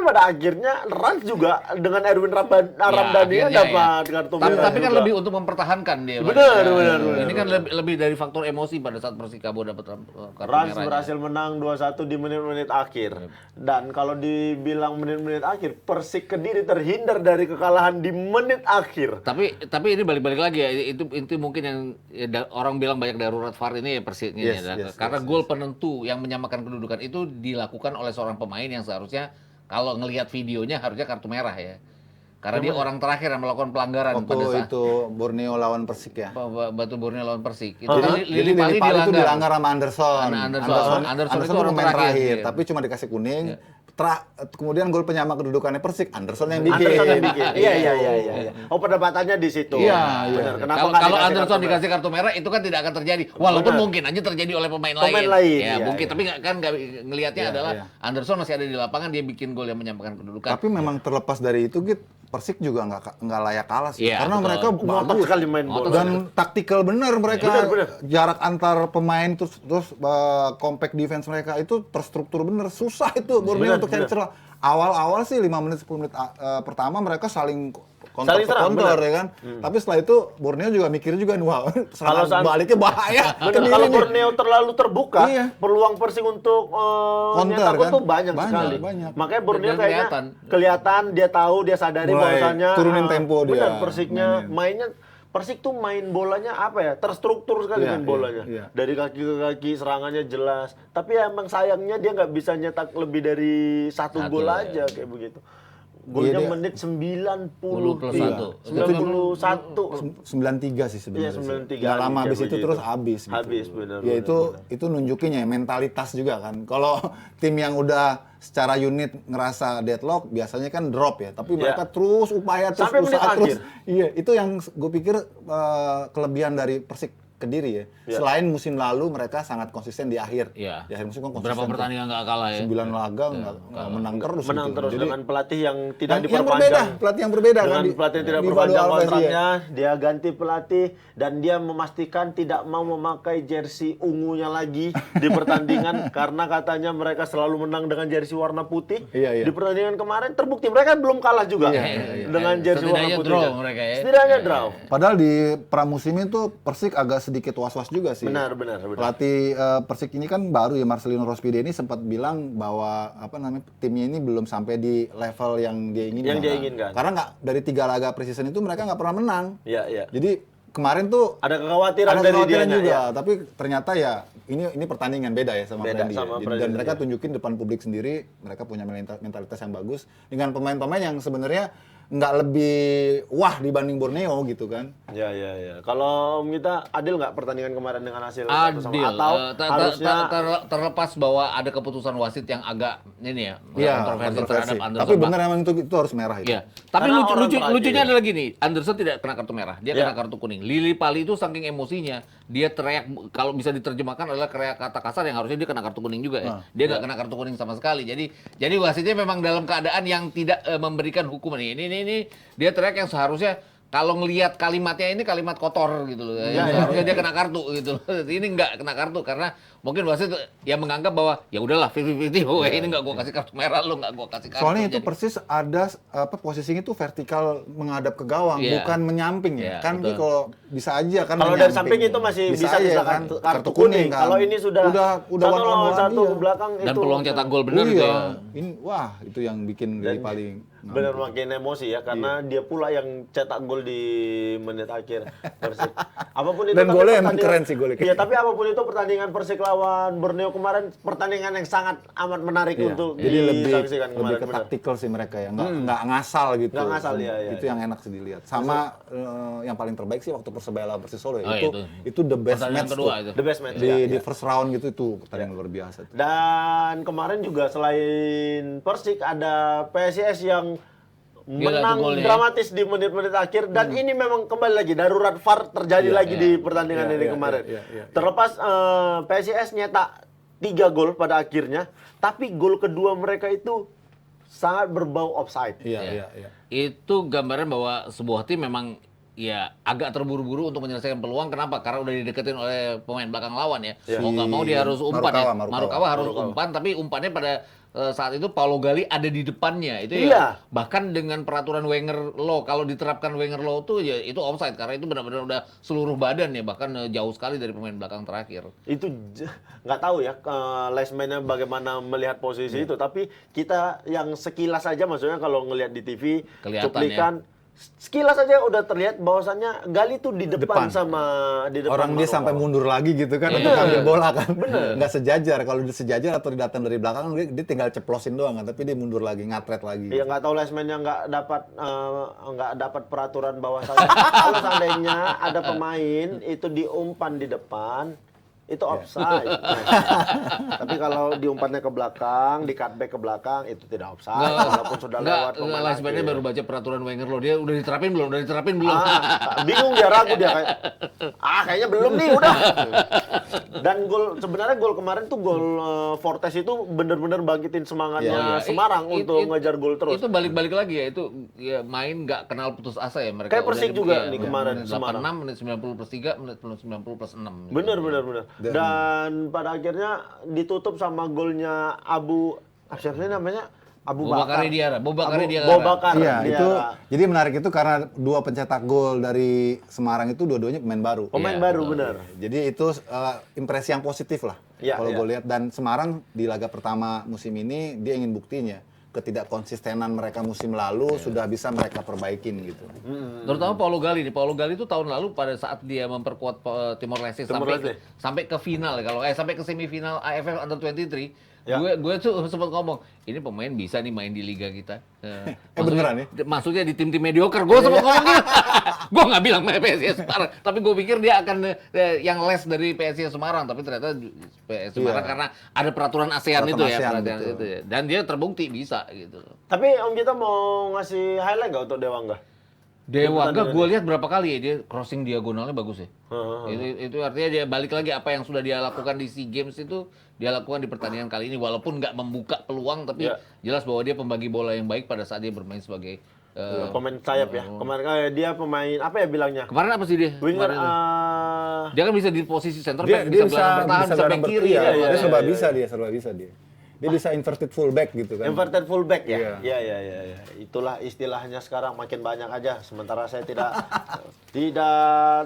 pada akhirnya Rans juga dengan Erwin Ramdhani akhirnya dapat kartu merah. Tapi kan juga. lebih untuk mempertahankan dia. Benar. Ini kan lebih dari faktor emosi pada saat Persikabo dapat kartu Rans merahnya. berhasil menang 2-1 di menit-menit akhir. Dan kalau dibilang menit-menit akhir, Persik Kediri terhindar dari kekalahan di menit akhir. Tapi ini balik-balik lagi ya, itu mungkin yang orang bilang banyak darurat VAR ini ya Persiknya Yes, ya. yes, Karena gol penentu yang menyamakan kedudukan itu dilakukan oleh seorang pemain yang seharusnya kalau ngelihat videonya harusnya kartu merah ya. Karena dia orang terakhir yang melakukan pelanggaran pada Waktu saat itu Borneo lawan Persik ya. Batu Borneo lawan Persik. Itu Jadi Lili Pali itu dilanggar sama Anderson. Anderson itu tuh orang pemain terakhir. terakhir, tapi cuma dikasih kuning. Kemudian gol penyama kedudukannya Persik, Anderson yang bikin. Anderson yang bikin. Iya. Oh, perdebatannya di situ. Iya. Benar. Kenapa Kalau nggak kalau dikasih Anderson kartu merah? dikasih kartu merah itu kan tidak akan terjadi. Walaupun Benar. mungkin aja terjadi oleh pemain Pemain lain. lain, Ya, iya, mungkin iya. tapi nggak ngelihatnya Iya, adalah iya. Anderson masih ada di lapangan dia bikin gol yang menyamakan kedudukan. Tapi memang terlepas dari itu, Git, Persik juga nggak layak kalah sih. Iya, Karena betul. mereka Ngotot bagus sekali main bola. dan taktikal benar mereka. Benar. Jarak antar pemain terus compact defense mereka itu terstruktur benar. Susah itu Borneo Benar, untuk cari benar. celah. Awal-awal sih 5 menit 10 menit pertama mereka saling Saling serang, counter benar. ya kan. Tapi setelah itu Borneo juga mikir juga, wah, serangan saat- baliknya bahaya. Benar, Kediri kalau nih. Borneo terlalu terbuka, Iya. peluang Persik untuk Counter, nyetak gol kan? tuh banyak sekali. Banyak. Makanya Borneo Dan kayaknya kelihatan, dia tahu, dia sadari Mulai bahwasannya turunin tempo dia benar, Persiknya mainin. mainnya Persik tuh main bolanya apa ya? Terstruktur sekali Iya, main bolanya. iya. Dari kaki ke kaki, serangannya jelas. Tapi ya emang sayangnya dia nggak bisa nyetak lebih dari satu Satu, gol ya. aja kayak begitu. Golnya Iya, dia- menit 10 plus 91. 93 sih sebenarnya. Iya, 93 Nggak lama kayak habis itu begitu. terus habis gitu. Habis, benar, Ya benar, itu nunjukin ya mentalitas juga kan. Kalau tim yang udah secara unit ngerasa deadlock biasanya kan drop ya, tapi mereka terus upaya terus Sampai menit usaha terus. akhir. Iya, itu yang gue pikir kelebihan dari Persik Kediri ya. Selain musim lalu mereka sangat konsisten di akhir. Iya. Di akhir musim kan konsisten. Berapa tuh. pertandingan nggak kalah ya? 9 laga nggak menang terus. Menang gitu. terus Jadi, dengan pelatih yang tidak yang berbeda, diperpanjang. pelatih yang berbeda Dengan kan. pelatih yang tidak di berpanjang Valdo Alves, kontraknya, iya. dia ganti pelatih dan dia memastikan tidak mau memakai jersey ungunya lagi di pertandingan karena katanya mereka selalu menang dengan jersey warna putih. Iya, iya. Di pertandingan kemarin terbukti mereka belum kalah juga dengan jersey warna Setidaknya putih. draw mereka ya. Setidaknya draw. Padahal di pramusim itu Persik agak sedikit was-was juga sih. Benar. Pelatih Persik ini kan baru ya, Marcelino Rospide ini sempat bilang bahwa timnya ini belum sampai di level yang dia inginkan. Yang dia inginkan. Karena nggak dari 3 laga preseason itu mereka nggak pernah menang. Iya. Jadi kemarin tuh Ada kekhawatiran ada dari kekhawatiran dianya, juga, ya. tapi ternyata ya ini pertandingan beda ya sama Beda Brandy sama ya. Brandy, Dan mereka ya. tunjukin depan publik sendiri mereka punya mentalitas yang bagus dengan pemain-pemain yang sebenarnya nggak lebih wah dibanding Borneo gitu kan. Ya. Kalau Om kita adil nggak pertandingan kemarin dengan hasil 1-1? Adil. Atau harusnya Terlepas bahwa ada keputusan wasit yang agak ini ya, kontroversi terhadap Anderson. Tapi benar emang itu harus merah itu. Iya. Tapi Karena orang lucunya perhatian. adalah gini, Anderson tidak kena kartu merah, dia Iya. kena kartu kuning. Lili Pali itu saking emosinya, dia teriak, kalau bisa diterjemahkan adalah teriak kata kasar yang harusnya dia kena kartu kuning juga ya. Dia nggak kena kartu kuning sama sekali. Jadi wasitnya memang dalam keadaan yang tidak memberikan hukuman. Ini dia teriak yang seharusnya kalau ngelihat kalimatnya ini kalimat kotor gitu loh. Yang seharusnya dia kena kartu gitu loh. Ini nggak kena kartu karena mungkin wasit ya menganggap bahwa ya udahlah 50-50, ini nggak gua kasih kartu merah, lo nggak gua kasih kartu. Soalnya itu Jadi- persis ada posisinya itu vertikal menghadap ke gawang, Iya. bukan menyamping ya. Iya, kan betul. kalau bisa aja kan kalau dari menyamping. samping itu masih bisa aja disilakan kartu kuning. kan. Kalau ini sudah udah satu one on lawan one, satu iya. ke belakang dan itu peluang cetak gol benar Iya. gitu ya. Ini wah itu yang bikin jadi paling benar makin emosi ya karena dia pula yang cetak gol di menit akhir Persik. Apapun itu Dan tapi golnya emang pertandingan- keren sih golnya. Iya, tapi apapun itu pertandingan Persik lawan Borneo kemarin pertandingan yang sangat amat menarik Iya. untuk Jadi disaksikan lebih kemarin. ke benar. taktikal sih mereka ya, nggak ngasal gitu. Nggak ngasal, iya. Itu yang enak sih dilihat. Sama yang paling terbaik sih waktu Persebaya lawan Persis Solo ya. Oh, itu the best Pertandingan match kedua tuh. itu. The best match. Di first round gitu itu pertandingan luar biasa tuh. Dan kemarin juga selain Persik ada PSIS yang Gila menang tuh golnya. dramatis di menit-menit akhir dan ini memang kembali lagi darurat VAR terjadi lagi di pertandingan ini kemarin. Terlepas PSIS nyetak 3 gol pada akhirnya, tapi gol kedua mereka itu sangat berbau offside. Iya. Itu gambaran bahwa sebuah tim memang ya agak terburu-buru untuk menyelesaikan peluang. Kenapa? Karena udah dideketin oleh pemain belakang lawan ya. Mau nggak mau dia harus umpan ya. Marukawa harus umpan, tapi umpannya pada saat itu Paulo Gali ada di depannya. Itu ya bahkan dengan peraturan Wenger Law, kalau diterapkan Wenger Law tuh ya itu offside karena itu benar-benar udah seluruh badan ya, bahkan jauh sekali dari pemain belakang terakhir. Itu nggak tahu ya linesman-nya bagaimana melihat posisi itu, tapi kita yang sekilas aja maksudnya kalau ngelihat di TV Kelihatan cuplikan sekilas aja udah terlihat bahwasannya Gali tuh di depan sama di depan Orang dia Marukawa. sampai mundur lagi gitu kan untuk ambil bola kan. Nggak sejajar. Kalau dia sejajar atau datang dari belakang dia tinggal ceplosin doang kan, tapi dia mundur lagi, ngatret lagi. Ya nggak tahu linesman-nya nggak dapat peraturan bahwasanya kalau seandainya ada pemain itu diumpan di depan itu offside. Tapi kalau diumpannya ke belakang, di cutback ke belakang itu tidak offside walaupun sudah lewat pemain Sebenarnya akhir. baru baca peraturan Wenger Law, dia udah diterapin belum? Bingung dia, ragu dia kayak kayaknya belum nih udah. Dan sebenarnya gol kemarin tuh gol Fortes itu bener-bener bangkitin semangatnya Semarang untuk ngejar gol terus. Itu balik-balik lagi ya, itu ya main nggak kenal putus asa ya mereka. Kayak Persik juga nih menit kemarin, 86, menit 90+3, menit 90+6. Bener. Dan pada akhirnya ditutup sama golnya siapa sih namanya? Abu Bakar. Bobakari Diarra. Bobakar. Iya, Diarra. itu jadi menarik itu karena dua pencetak gol dari Semarang itu dua-duanya pemain baru. Pemain baru bener. Jadi itu impresi yang positif lah Iya, kalau iya. gue lihat. Dan Semarang di laga pertama musim ini dia ingin buktinya ketidakkonsistenan mereka musim lalu sudah bisa mereka perbaikin gitu. Terutama Paulo Gali nih. Paulo Gali itu tahun lalu pada saat dia memperkuat Timor Leste sampai ke final ya, sampai ke semifinal AFF Under 23. Gue tuh sempat ngomong, ini pemain bisa nih main di liga kita. Beneran ya? Maksudnya di tim-tim mediocre. Gue sempat ngomong gitu. Gue nggak bilang PSIS Semarang, tapi gue pikir dia akan yang les dari PSIS Semarang, tapi ternyata PSIS Semarang karena ada peraturan ASEAN itu ya, itu ya. Dan dia terbukti bisa gitu. Tapi Om kita mau ngasih highlight nggak untuk Dewangga? Dewangga gue lihat berapa kali ya dia crossing diagonalnya bagus ya. Itu artinya dia balik lagi apa yang sudah dia lakukan di SEA Games itu dia lakukan di pertandingan kali ini, walaupun nggak membuka peluang tapi jelas bahwa dia pembagi bola yang baik pada saat dia bermain sebagai pemain sayap ya. Kemarin dia pemain apa ya bilangnya? kemarin apa sih dia? Winger Dia kan bisa di posisi center Dia back, bisa gelandang bertahan, bisa gelandang back kiri. dia serba bisa dia. Dia bisa inverted fullback gitu kan. Inverted fullback ya? Iya. Itulah istilahnya sekarang makin banyak aja. Sementara saya tidak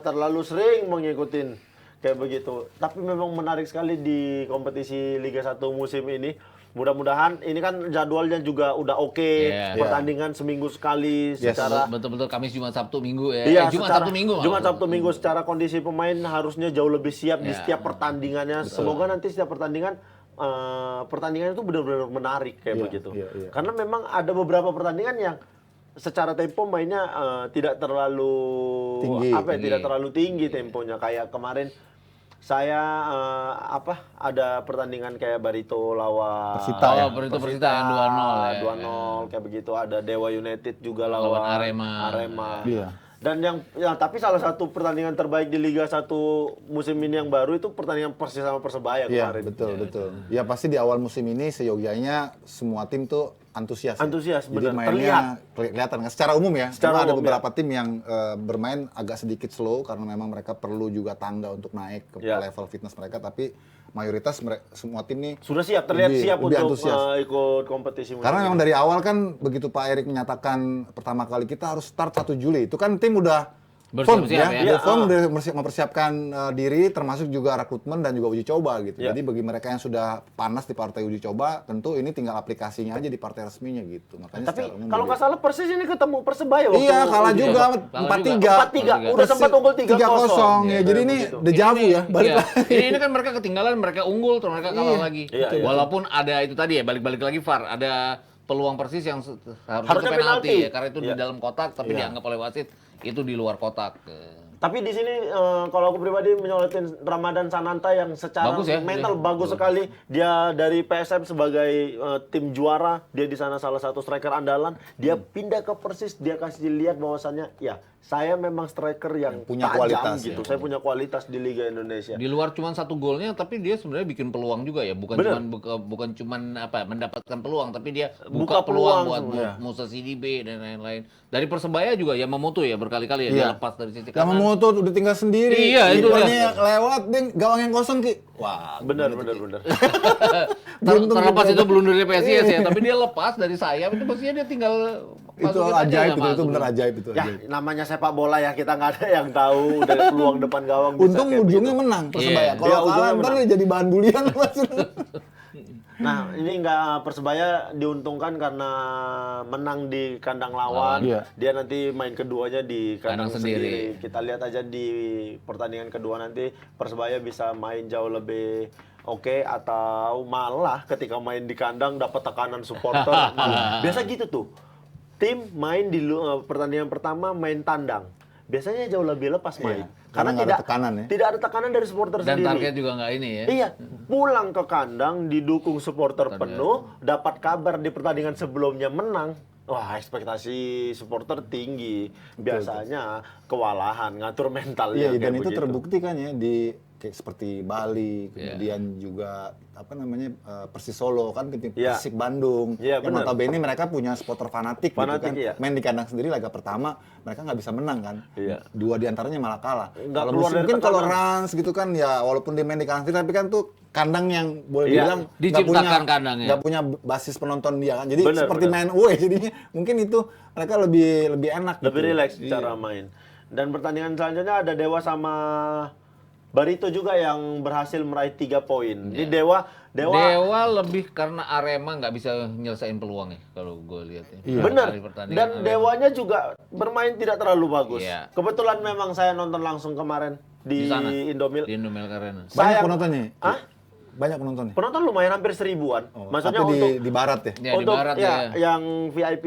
terlalu sering mengikutin kayak begitu. Tapi memang menarik sekali di kompetisi Liga 1 musim ini. Mudah-mudahan ini kan jadwalnya juga udah oke. Pertandingan seminggu sekali secara betul-betul Kamis, Jumat, Sabtu, Minggu ya. Iya, Jumat, Sabtu, Minggu. Jumat, Sabtu, Minggu secara kondisi pemain harusnya jauh lebih siap di setiap pertandingannya. Semoga nanti setiap pertandingan itu benar-benar menarik kayak begitu. Karena memang ada beberapa pertandingan yang secara tempo mainnya tidak terlalu Tinggi. tidak terlalu tinggi temponya. Kayak kemarin saya ada pertandingan kayak Barito lawan Persita ya? Persita yang 2-0 ya. 2-0 kayak begitu. Ada Dewa United juga Lawan lawan Arema. Iya. Dan tapi salah satu pertandingan terbaik di Liga 1 musim ini yang baru itu pertandingan Persis sama Persebaya Iya, kemarin. betul. Ya pasti di awal musim ini seyogyanya semua tim tuh antusias. Antusias, Jadi benar. mainnya kelihatan secara umum ya. Secara Cuma ada umum, beberapa tim yang bermain agak sedikit slow karena memang mereka perlu juga tangga untuk naik ke Ya. level fitness mereka, tapi mayoritas semua tim nih Sudah siap, terlihat lebih- siap lebih untuk antusias. ikut kompetisi musim Karena ini. memang dari awal kan begitu Pak Erik menyatakan pertama kali kita harus start 1 Juli, itu kan tim udah firm Bersiap-siap ya. Udah Iya, firm, udah mempersiapkan diri, termasuk juga rekrutmen dan juga uji coba gitu. Iya. Jadi bagi mereka yang sudah panas di partai uji coba, tentu ini tinggal aplikasinya aja di partai resminya gitu. Makanya Tapi secara umum kalau nggak jadi- salah Persis ini ketemu Persebaya waktu Iya, kalah uji juga coba. 4-3. 4-3. Udah sempat unggul 3-0. Ya, Iya, jadi ini begitu. dejavu ya, balik Iya. lagi. Ini kan mereka ketinggalan, mereka unggul, terus mereka kalah lagi. Iya, iya. Walaupun ada itu tadi ya, balik-balik lagi VAR, ada peluang Persis yang harusnya Harusnya penalti penalti. ya, karena itu Iya. di dalam kotak, tapi dianggap oleh wasit itu di luar kotak. Tapi di sini kalau aku pribadi menyorotin Ramadan Sananta yang secara Bagus ya, mental dia. bagus sekali. Dia dari PSM sebagai tim juara, dia di sana salah satu striker andalan. Dia pindah ke Persis, dia kasih lihat bahwasannya ya saya memang striker yang punya tajam kualitas, gitu. ya. Saya punya kualitas di Liga Indonesia. Di luar cuma 1 golnya, tapi dia sebenarnya bikin peluang juga ya, Bener. bukan cuman mendapatkan peluang, tapi dia Buka buka peluang peluang buat semua. Musa Sidibe dan lain-lain. Dari Persebaya juga Yamamoto ya berkali-kali ya dia Iya. lepas dari sisi Yang kanan. Yamamoto udah tinggal sendiri. Iya, itu Kipernya lewat, ding gawang yang kosong Ki. Wah, Benar. Terlepas itu belum dari PSIS ya, tapi dia lepas dari sayap itu pastinya dia tinggal itu masukin aja ajaib ya, itu masuk. bener ajaib itu. Ya, ajaib. namanya sepak bola ya, kita nggak ada yang tahu dari peluang depan gawang bisa Untung kayak ujungnya begitu. menang Persebaya. Iya. Kalau Iya, kalah ujungnya ntar menang. dia jadi bahan bulian maksudnya. Nah, ini nggak Persebaya diuntungkan karena menang di kandang lawan. Iya. Dia nanti main keduanya di kandang Kandang sendiri. sendiri. Kita lihat aja di pertandingan kedua nanti Persebaya bisa main jauh lebih oke atau malah ketika main di kandang dapat tekanan supporter. Malah. Biasa gitu tuh. Tim main di pertandingan pertama main tandang. Biasanya jauh lebih lepas main. Karena nggak ada tekanan ya. Tidak ada tekanan dari supporter Dan sendiri. target juga nggak ini ya. Iya, pulang ke kandang didukung supporter penuh, dapat kabar di pertandingan sebelumnya menang. Wah, ekspektasi supporter tinggi. Biasanya kewalahan ngatur mentalnya Iya, dan kayak itu begitu. terbukti kan ya di kayak seperti Bali, kemudian juga apa namanya Persis Solo kan tim Iya. Persik Bandung. Iya, Yang benar. notabene mereka punya supporter fanatik, Fanatik, gitu kan. iya. Main di kandang sendiri laga pertama mereka nggak bisa menang kan. Iya. 2 diantaranya malah kalah. Nggak Kalau keluar dari mungkin kalau tekanan. Rans gitu kan ya walaupun dia main di kandang sendiri tapi kan tuh kandang yang boleh Iya, dibilang nggak diciptakan punya- kandangnya. nggak punya basis penonton dia kan. Jadi Benar, seperti benar. main away jadinya mungkin itu mereka lebih enak Lebih gitu. rileks Iya. cara main. Dan pertandingan selanjutnya ada Dewa sama Barito juga yang berhasil meraih 3 poin. Di Dewa Dewa lebih karena Arema nggak bisa nyelesain peluang ya kalau gue lihat ya. Iya. benar. Kali pertandingan Dan Arema. Dewanya juga bermain tidak terlalu bagus. Iya. Kebetulan memang saya nonton langsung kemarin di sana, Indomil. di Indomil Arena. Banyak Sayang- penontonnya. Hah? Banyak penontonnya. Penonton lumayan hampir 1000-an. Oh, Maksudnya tapi untuk di barat ya. Ya, di untuk barat ya, ya. yang VIP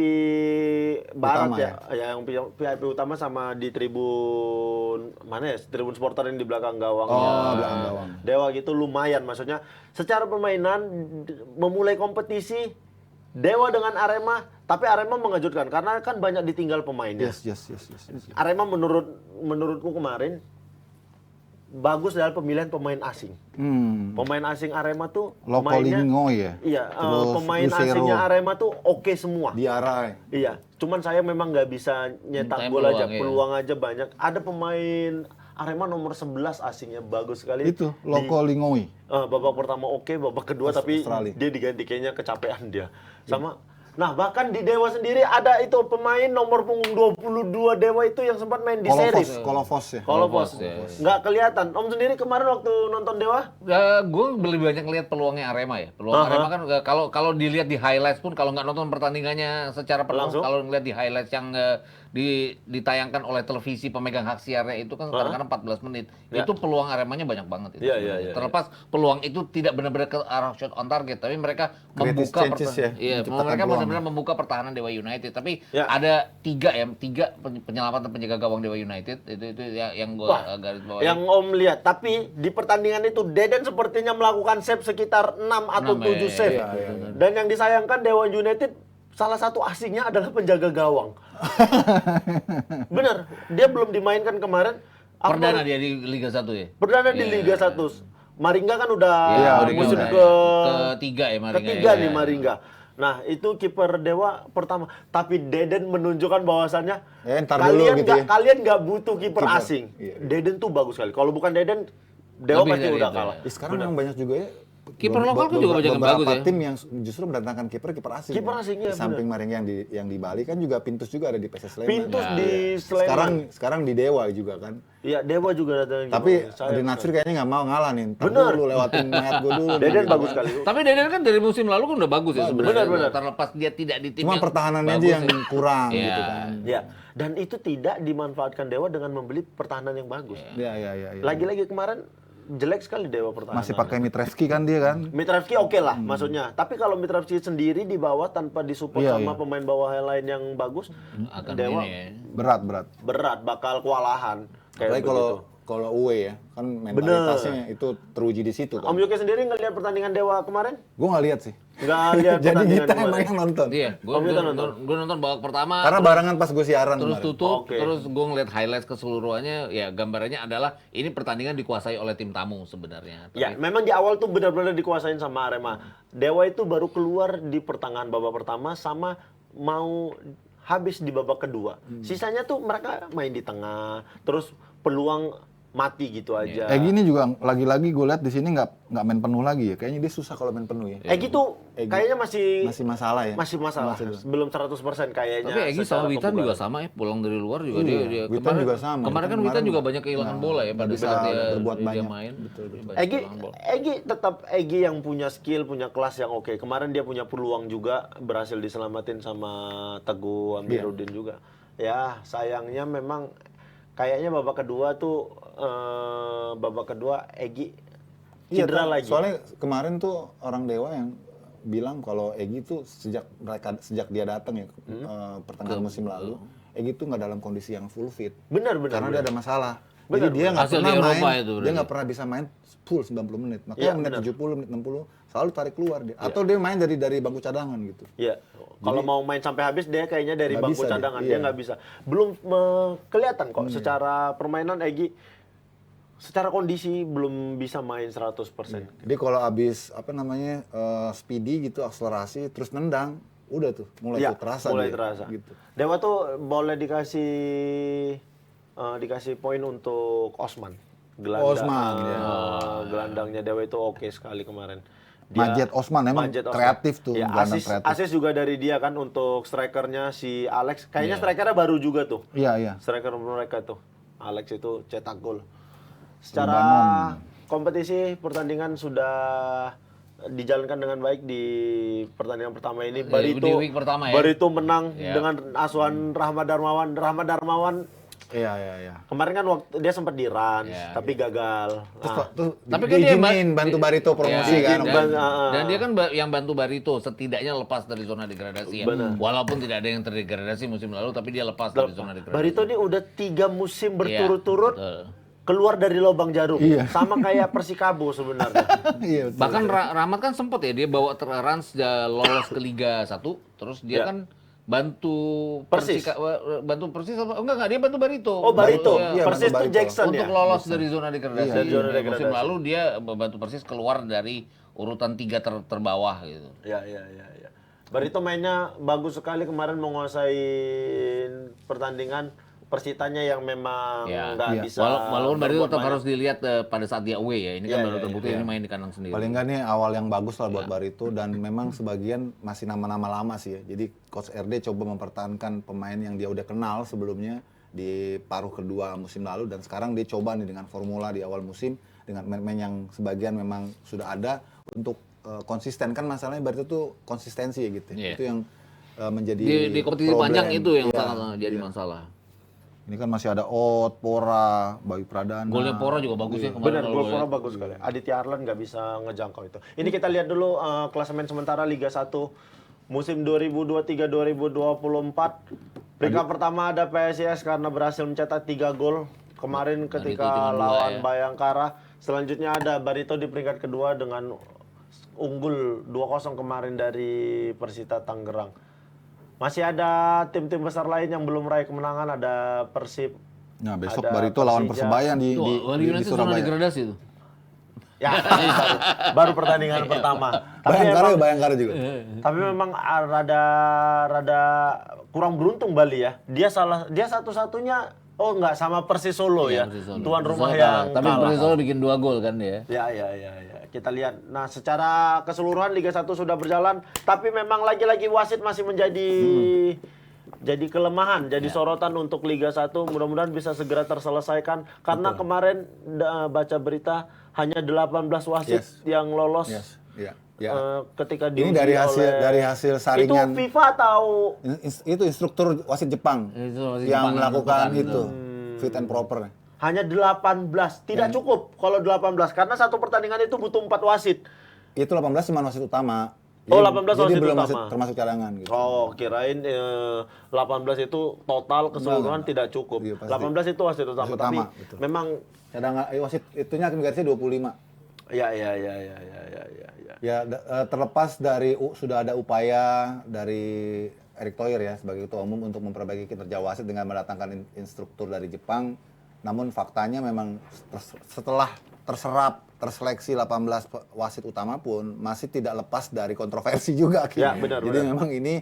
barat Utama yang VIP utama sama di tribun mana ya? Tribun supporter yang di belakang gawang. Oh, belakang gawang. Dewa gitu lumayan, maksudnya secara permainan memulai kompetisi Dewa dengan Arema, tapi Arema mengejutkan karena kan banyak ditinggal pemainnya. Yes. Arema menurutku kemarin bagus dalam pemilihan pemain asing. Pemain asing Arema tuh Lokolingo ya. Iya, Terus pemain Lucero, asingnya Arema tuh oke semua. Diarai. Iya, cuman saya memang nggak bisa nyetak Mintain gol aja, peluang, iya. peluang aja banyak. Ada pemain Arema nomor 11 asingnya bagus sekali. Itu Lokolingoi. Babak pertama oke, babak kedua tapi Australia. dia diganti kayaknya kecapean dia. Sama nah bahkan di Dewa sendiri ada itu pemain nomor punggung 22 Dewa itu yang sempat main di series. Kolovos ya. Kolovos. ya. Nggak kelihatan. Om sendiri kemarin waktu nonton Dewa? Gue lebih banyak lihat peluangnya Arema ya. Peluang Arema kan kalau dilihat di highlights pun kalau nggak nonton pertandingannya secara penuh, Langsung? kalau ngeliat di highlights yang ditayangkan oleh televisi pemegang hak siarnya itu kan kadang-kadang 14 menit. Ya. Itu peluang Aremanya banyak banget itu. Iya, sebenarnya. iya, iya. Terlepas peluang itu tidak benar-benar ke arah shot on target, tapi mereka Creative membuka chances ya, iya, menciptakan mereka peluang. benar-benar membuka pertahanan Dewa United. Tapi Ya. ada tiga penyelamatan penjaga gawang Dewa United itu yang gue Wah, garis bawahi. yang Om lihat, tapi di pertandingan itu Deden sepertinya melakukan save sekitar 6 atau 6, 7 save. iya. Dan yang disayangkan Dewa United salah satu asingnya adalah penjaga gawang. Bener, dia belum dimainkan kemarin. Aku Perdana dia di Liga 1 ya. Perdana di Iya. Liga 1. Maringga kan udah Iya, musim ketiga ya Maringga. ketiga ya. nih Maringga. Nah, itu kiper Dewa pertama. Tapi Deden menunjukkan bahwasannya ntar dulu gitu ya. kalian nggak butuh kiper Kiper, asing. iya. Deden tuh bagus sekali. Kalau bukan Deden, Dewa Lebih pasti dari udah itu, kalah. ya. Sekarang memang banyak juga ya. Kiper lokal kan juga banyak yang bagus beberapa ya. tim yang justru mendatangkan kiper asing. Kiper ya. asing, iya, Di samping Maringga yang di Bali kan juga Pintus juga ada di PSS Sleman. Pintus Ya. di Sleman. Sekarang di Dewa juga kan. Iya, Dewa juga datang. Tapi di Natsir kayaknya nggak mau ngalah nih. Ntar Bener. dulu lewatin mayat gue dulu. Deden gitu bagus kan. sekali. Tapi Deden kan dari musim lalu kan udah bagus ya sebenarnya. Benar. Terlepas dia tidak di tim Cuma yang pertahanannya bagus aja yang ya. kurang Iya. gitu kan. Ya, dan itu tidak dimanfaatkan Dewa dengan membeli pertahanan yang bagus. Iya. Lagi-lagi kemarin jelek sekali Dewa pertahanan. Masih pakai Mitreski kan dia kan. Mitravski oke lah maksudnya. Tapi kalau Mitravski sendiri di bawah tanpa disupport Iya, sama iya. pemain bawah yang lain yang bagus, Akan Dewa ini ya. Berat. berat bakal kewalahan. Apalagi Kayak kalau begitu. kalau away ya, kan mentalitasnya itu teruji di situ kan. Om Yoke sendiri ngelihat pertandingan Dewa kemarin? Gue nggak lihat sih. Nggak lihat Jadi pertandingan kita kemarin. emang yang nonton. Iya, Oh, kita nonton. gue nonton babak pertama. Karena barengan pas gue siaran terus kemarin. tutup, Oke. terus gue ngeliat highlights keseluruhannya, ya gambarannya adalah ini pertandingan dikuasai oleh tim tamu sebenarnya. Ya, memang di awal tuh benar-benar dikuasain sama Arema. Dewa itu baru keluar di pertengahan babak pertama sama mau habis di babak kedua. Sisanya tuh mereka main di tengah, terus peluang mati gitu aja. Gini juga lagi-lagi gue lihat di sini nggak main penuh lagi ya. Kayaknya dia susah kalau main penuh ya. Tuh kayaknya masih masalah ya. masih masalah. Belum 100% kayaknya. Tapi Egy secara sama Witan kebugaran. juga sama ya, pulang dari luar juga Iya, dia Witan kemarin, juga sama. Kemarin kan Witan Witan juga kemarin banyak kehilangan bola ya pada bisa saat dia berbuat dia banyak. main. Dia banyak Egy, kehilangan bola. tetap Egy yang punya skill, punya kelas yang oke. Kemarin dia punya peluang juga, berhasil diselamatin sama Teguh Amiruddin juga. Ya, sayangnya memang kayaknya babak kedua tuh Egy cedera Iya, lagi. Soalnya kemarin tuh orang Dewa yang bilang kalau Egy tuh sejak dia datang ya pertengahan musim lalu, Egy tuh nggak dalam kondisi yang full fit. Benar. Karena dia ada masalah. Benar, Jadi dia nggak Hasil pernah di Eropa main, itu dia berarti. nggak pernah bisa main full 90 menit. Makanya Iya, menit benar. 70, menit 60 selalu tarik keluar dia. Atau dia main dari bangku cadangan gitu. Ya, kalau mau main sampai habis dia kayaknya dari Nggak bangku bisa dia, cadangan iya. dia nggak bisa. Belum kelihatan kok secara permainan Egy secara kondisi belum bisa main 100%. Jadi kalau abis speedy gitu, akselerasi, terus nendang, udah tuh mulai Ya, tuh terasa mulai dia, terasa. Gitu. Dewa tuh boleh dikasih poin untuk Osman. Osman, ya. Gelandangnya Dewa itu oke sekali kemarin. Majed Osman emang Majed Osman. kreatif tuh, Ya, gelandang kreatif. asis juga dari dia kan untuk strikernya si Alex. Kayaknya strikernya baru juga tuh. Iya. Striker mereka tuh. Alex itu cetak gol. Secara Libanon. kompetisi pertandingan sudah dijalankan dengan baik di pertandingan pertama ini. Di week pertama ya. Barito menang Iya. dengan asuhan Rahmat Darmawan. Rahmat Darmawan Iya. kemarin kan waktu dia sempat di Rans, Iya, tapi gagal. Terus Tapi kan dia diizinin bantu Barito promosi Ya, kan. dan dia kan yang bantu Barito setidaknya lepas dari zona degradasi ya. Benar. Walaupun tidak ada yang terdegradasi musim lalu, tapi dia lepas dari zona degradasi. Barito ini udah 3 musim berturut-turut betul. keluar dari lubang jarum. Iya. Sama kayak Persikabo sebenarnya. Iya. betul. Bahkan Rahmat kan sempet ya dia bawa Rans lolos ke Liga 1, terus dia Ya. kan bantu Persis. bantu Persis apa? Enggak, dia bantu Barito. Oh, Barito. Iya, Persis bantu tuh Barito. Jackson Untuk ya. lolos dari zona degradasi. Dari zona Musim degradasi. lalu dia membantu Persis keluar dari urutan 3 terbawah gitu. Ya. Barito mainnya bagus sekali kemarin menguasai pertandingan. Persitanya yang memang Ya. nggak Iya. bisa. Walaupun Barito berbuat tetap banyak. harus dilihat pada saat dia away ya. Ini kan Iya, baru iya, terbukti ini main di kandang sendiri. Paling nggak nih awal yang bagus lah Iya. buat Barito dan memang sebagian masih nama-nama lama sih ya. Jadi Coach RD coba mempertahankan pemain yang dia udah kenal sebelumnya di paruh kedua musim lalu dan sekarang dia coba nih dengan formula di awal musim dengan pemain yang sebagian memang sudah ada untuk konsisten kan masalahnya Barito tuh konsistensi ya gitu. Iya. Itu yang menjadi Di kompetisi problem. panjang itu yang Iya, sangat jadi iya. masalah. Ini kan masih ada Ot, Pora, Bayu Pradana. Golnya Pora juga bagus ya kemarin. Benar, kalau gol gua Pora lihat. bagus sekali. Aditya Arlan nggak bisa ngejangkau itu. Ini kita lihat dulu klasemen sementara Liga 1 musim 2023-2024. Peringkat pertama ada PSIS karena berhasil mencetak 3 gol kemarin ketika cuma 2 lawan ya. Bayangkara. Selanjutnya ada Barito di peringkat kedua dengan unggul 2-0 kemarin dari Persita Tangerang. Masih ada tim-tim besar lain yang belum meraih kemenangan, ada Persib. Nah, besok ada Barito lawan Persija. Persebaya di Tuh, Wali United zona Surabaya. degradasi itu. Ya, ini baru pertandingan pertama. Bayangkara juga. Tapi memang rada kurang beruntung Bali ya. Dia satu-satunya enggak sama Persis Solo ya. Persis Solo. Tuan rumah Persis Solo yang tapi kalah. Persis Solo bikin 2 gol kan ya. Ya. Kita lihat. Nah, secara keseluruhan Liga 1 sudah berjalan, tapi memang lagi-lagi wasit masih menjadi jadi kelemahan, jadi sorotan untuk Liga 1. Mudah-mudahan bisa segera terselesaikan karena kemarin baca berita hanya 18 wasit yang lolos. Yes. Ya. Ya. Ketika Ini diuji dari hasil saringan. Itu FIFA atau Itu instruktur wasit Jepang Itu wasit yang Jepang melakukan yang itu fit and proper. hanya 18? Tidak cukup kalau 18 karena satu pertandingan itu butuh 4 wasit. Itu 18 cuma wasit utama. Oh, 18 jadi wasit belum utama. termasuk cadangan gitu. Oh, kirain 18 itu total keseluruhan tidak cukup. Iya, pasti. 18 itu wasit utama, Wasit tapi utama, betul. memang Cadangan wasit itunya garisnya 25. ya. Terlepas dari sudah ada upaya dari Erick Thohir ya sebagai ketua umum untuk memperbaiki kinerja wasit dengan mendatangkan instruktur dari Jepang. Namun faktanya memang setelah terseleksi 18 wasit utama pun masih tidak lepas dari kontroversi juga akhirnya. Ya, benar, Jadi benar. memang ini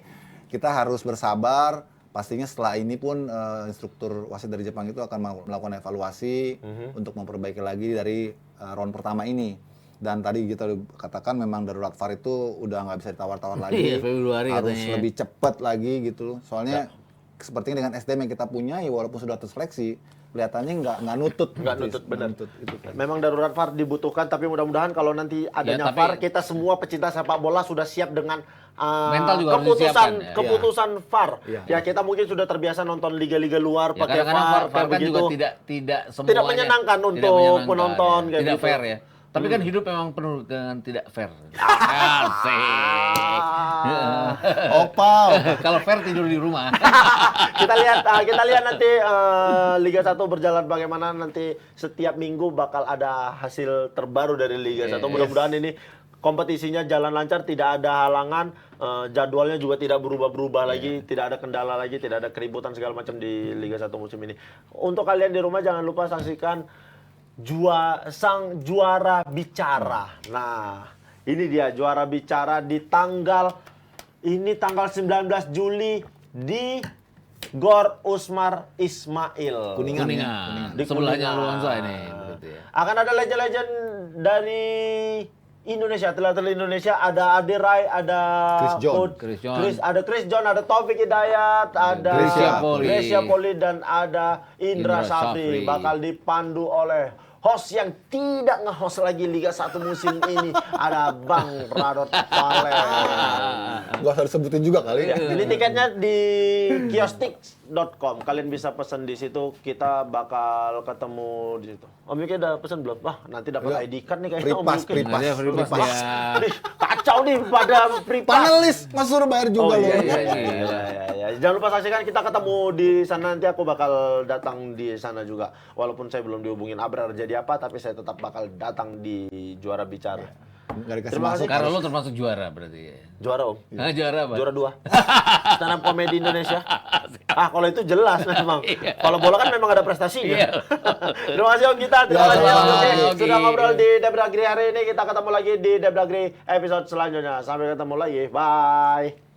kita harus bersabar. Pastinya setelah ini pun instruktur wasit dari Jepang itu akan melakukan evaluasi untuk memperbaiki lagi dari round pertama ini. Dan tadi kita katakan memang darurat VAR itu udah nggak bisa ditawar-tawar lagi. Iya, Februari harus katanya. lebih cepat lagi gitu loh. Soalnya sepertinya dengan SDM yang kita punya ya walaupun sudah terseleksi kelihatannya nggak nutut. Nggak nutut, benar. Itu kan. memang darurat VAR dibutuhkan, tapi mudah-mudahan kalau nanti adanya tapi- VAR, kita semua pecinta sepak bola sudah siap dengan Mental juga harus disiapkan, ya. keputusan VAR. Iya. Ya, kita mungkin sudah terbiasa nonton liga-liga luar Ya, pakai kadang-kadang VAR, VAR kayak kan begitu. juga tidak semuanya menyenangkan tidak untuk menyenangkan, penonton, ya. kayak Tidak gitu. fair ya. Tapi kan hidup memang penuh dengan tidak fair. Asik. Opal. Kalau fair tidur di rumah. kita lihat nanti Liga 1 berjalan bagaimana. Nanti setiap minggu bakal ada hasil terbaru dari Liga 1. Mudah-mudahan ini kompetisinya jalan lancar, tidak ada halangan, jadwalnya juga tidak berubah-berubah lagi, tidak ada kendala lagi, tidak ada keributan segala macam di Liga 1 musim ini. Untuk kalian di rumah jangan lupa saksikan sang juara bicara. Nah, ini dia juara bicara di tanggal 19 Juli di Gor Usmar Ismail. Kuningan. Kuningan. Di Sebelahnya Kuningan. Luansa ini berarti ya. Akan ada legend-legend dari Indonesia, atlet Indonesia, ada Ade Rai, ada Chris John. ada Chris John, ada Taufik Hidayat, ada Grecia Poli, dan ada Indra Indra Safri. Safri. Bakal dipandu oleh host yang tidak nge-host lagi Liga 1 musim ini. Ada Bang Radot Palen. Gak usah disebutin juga kali ya. Beli tiketnya di kiostik.com. Kalian bisa pesen di situ. Kita bakal ketemu di situ. Om Yuki udah pesen belum? Wah, nanti dapat Udah. ID card nih kayaknya Free Om pass, Yuki. free pass. Ada free pass Free pass. ya. Ih, kacau nih pada free pass. Panelis Mas suruh bayar juga loh. Iya. Jangan lupa saksikan, kita ketemu di sana. Nanti aku bakal datang di sana juga. Walaupun saya belum dihubungin Abrar jadi apa, tapi saya tetap bakal datang di juara bicara. Nggak dikasih Terima masuk. kasih. Karena lo termasuk juara berarti ya. Juara Om. Nah, juara apa? Juara 2. Stand up comedy Indonesia. Kalau itu jelas memang. Kalau bola kan memang ada prestasinya. Iya. Terima kasih Om Gita. Terima kasih Om Yuki. Yogi. Sudah ngobrol di Debdagri hari ini. Kita ketemu lagi di Debdagri episode selanjutnya. Sampai ketemu lagi. Bye.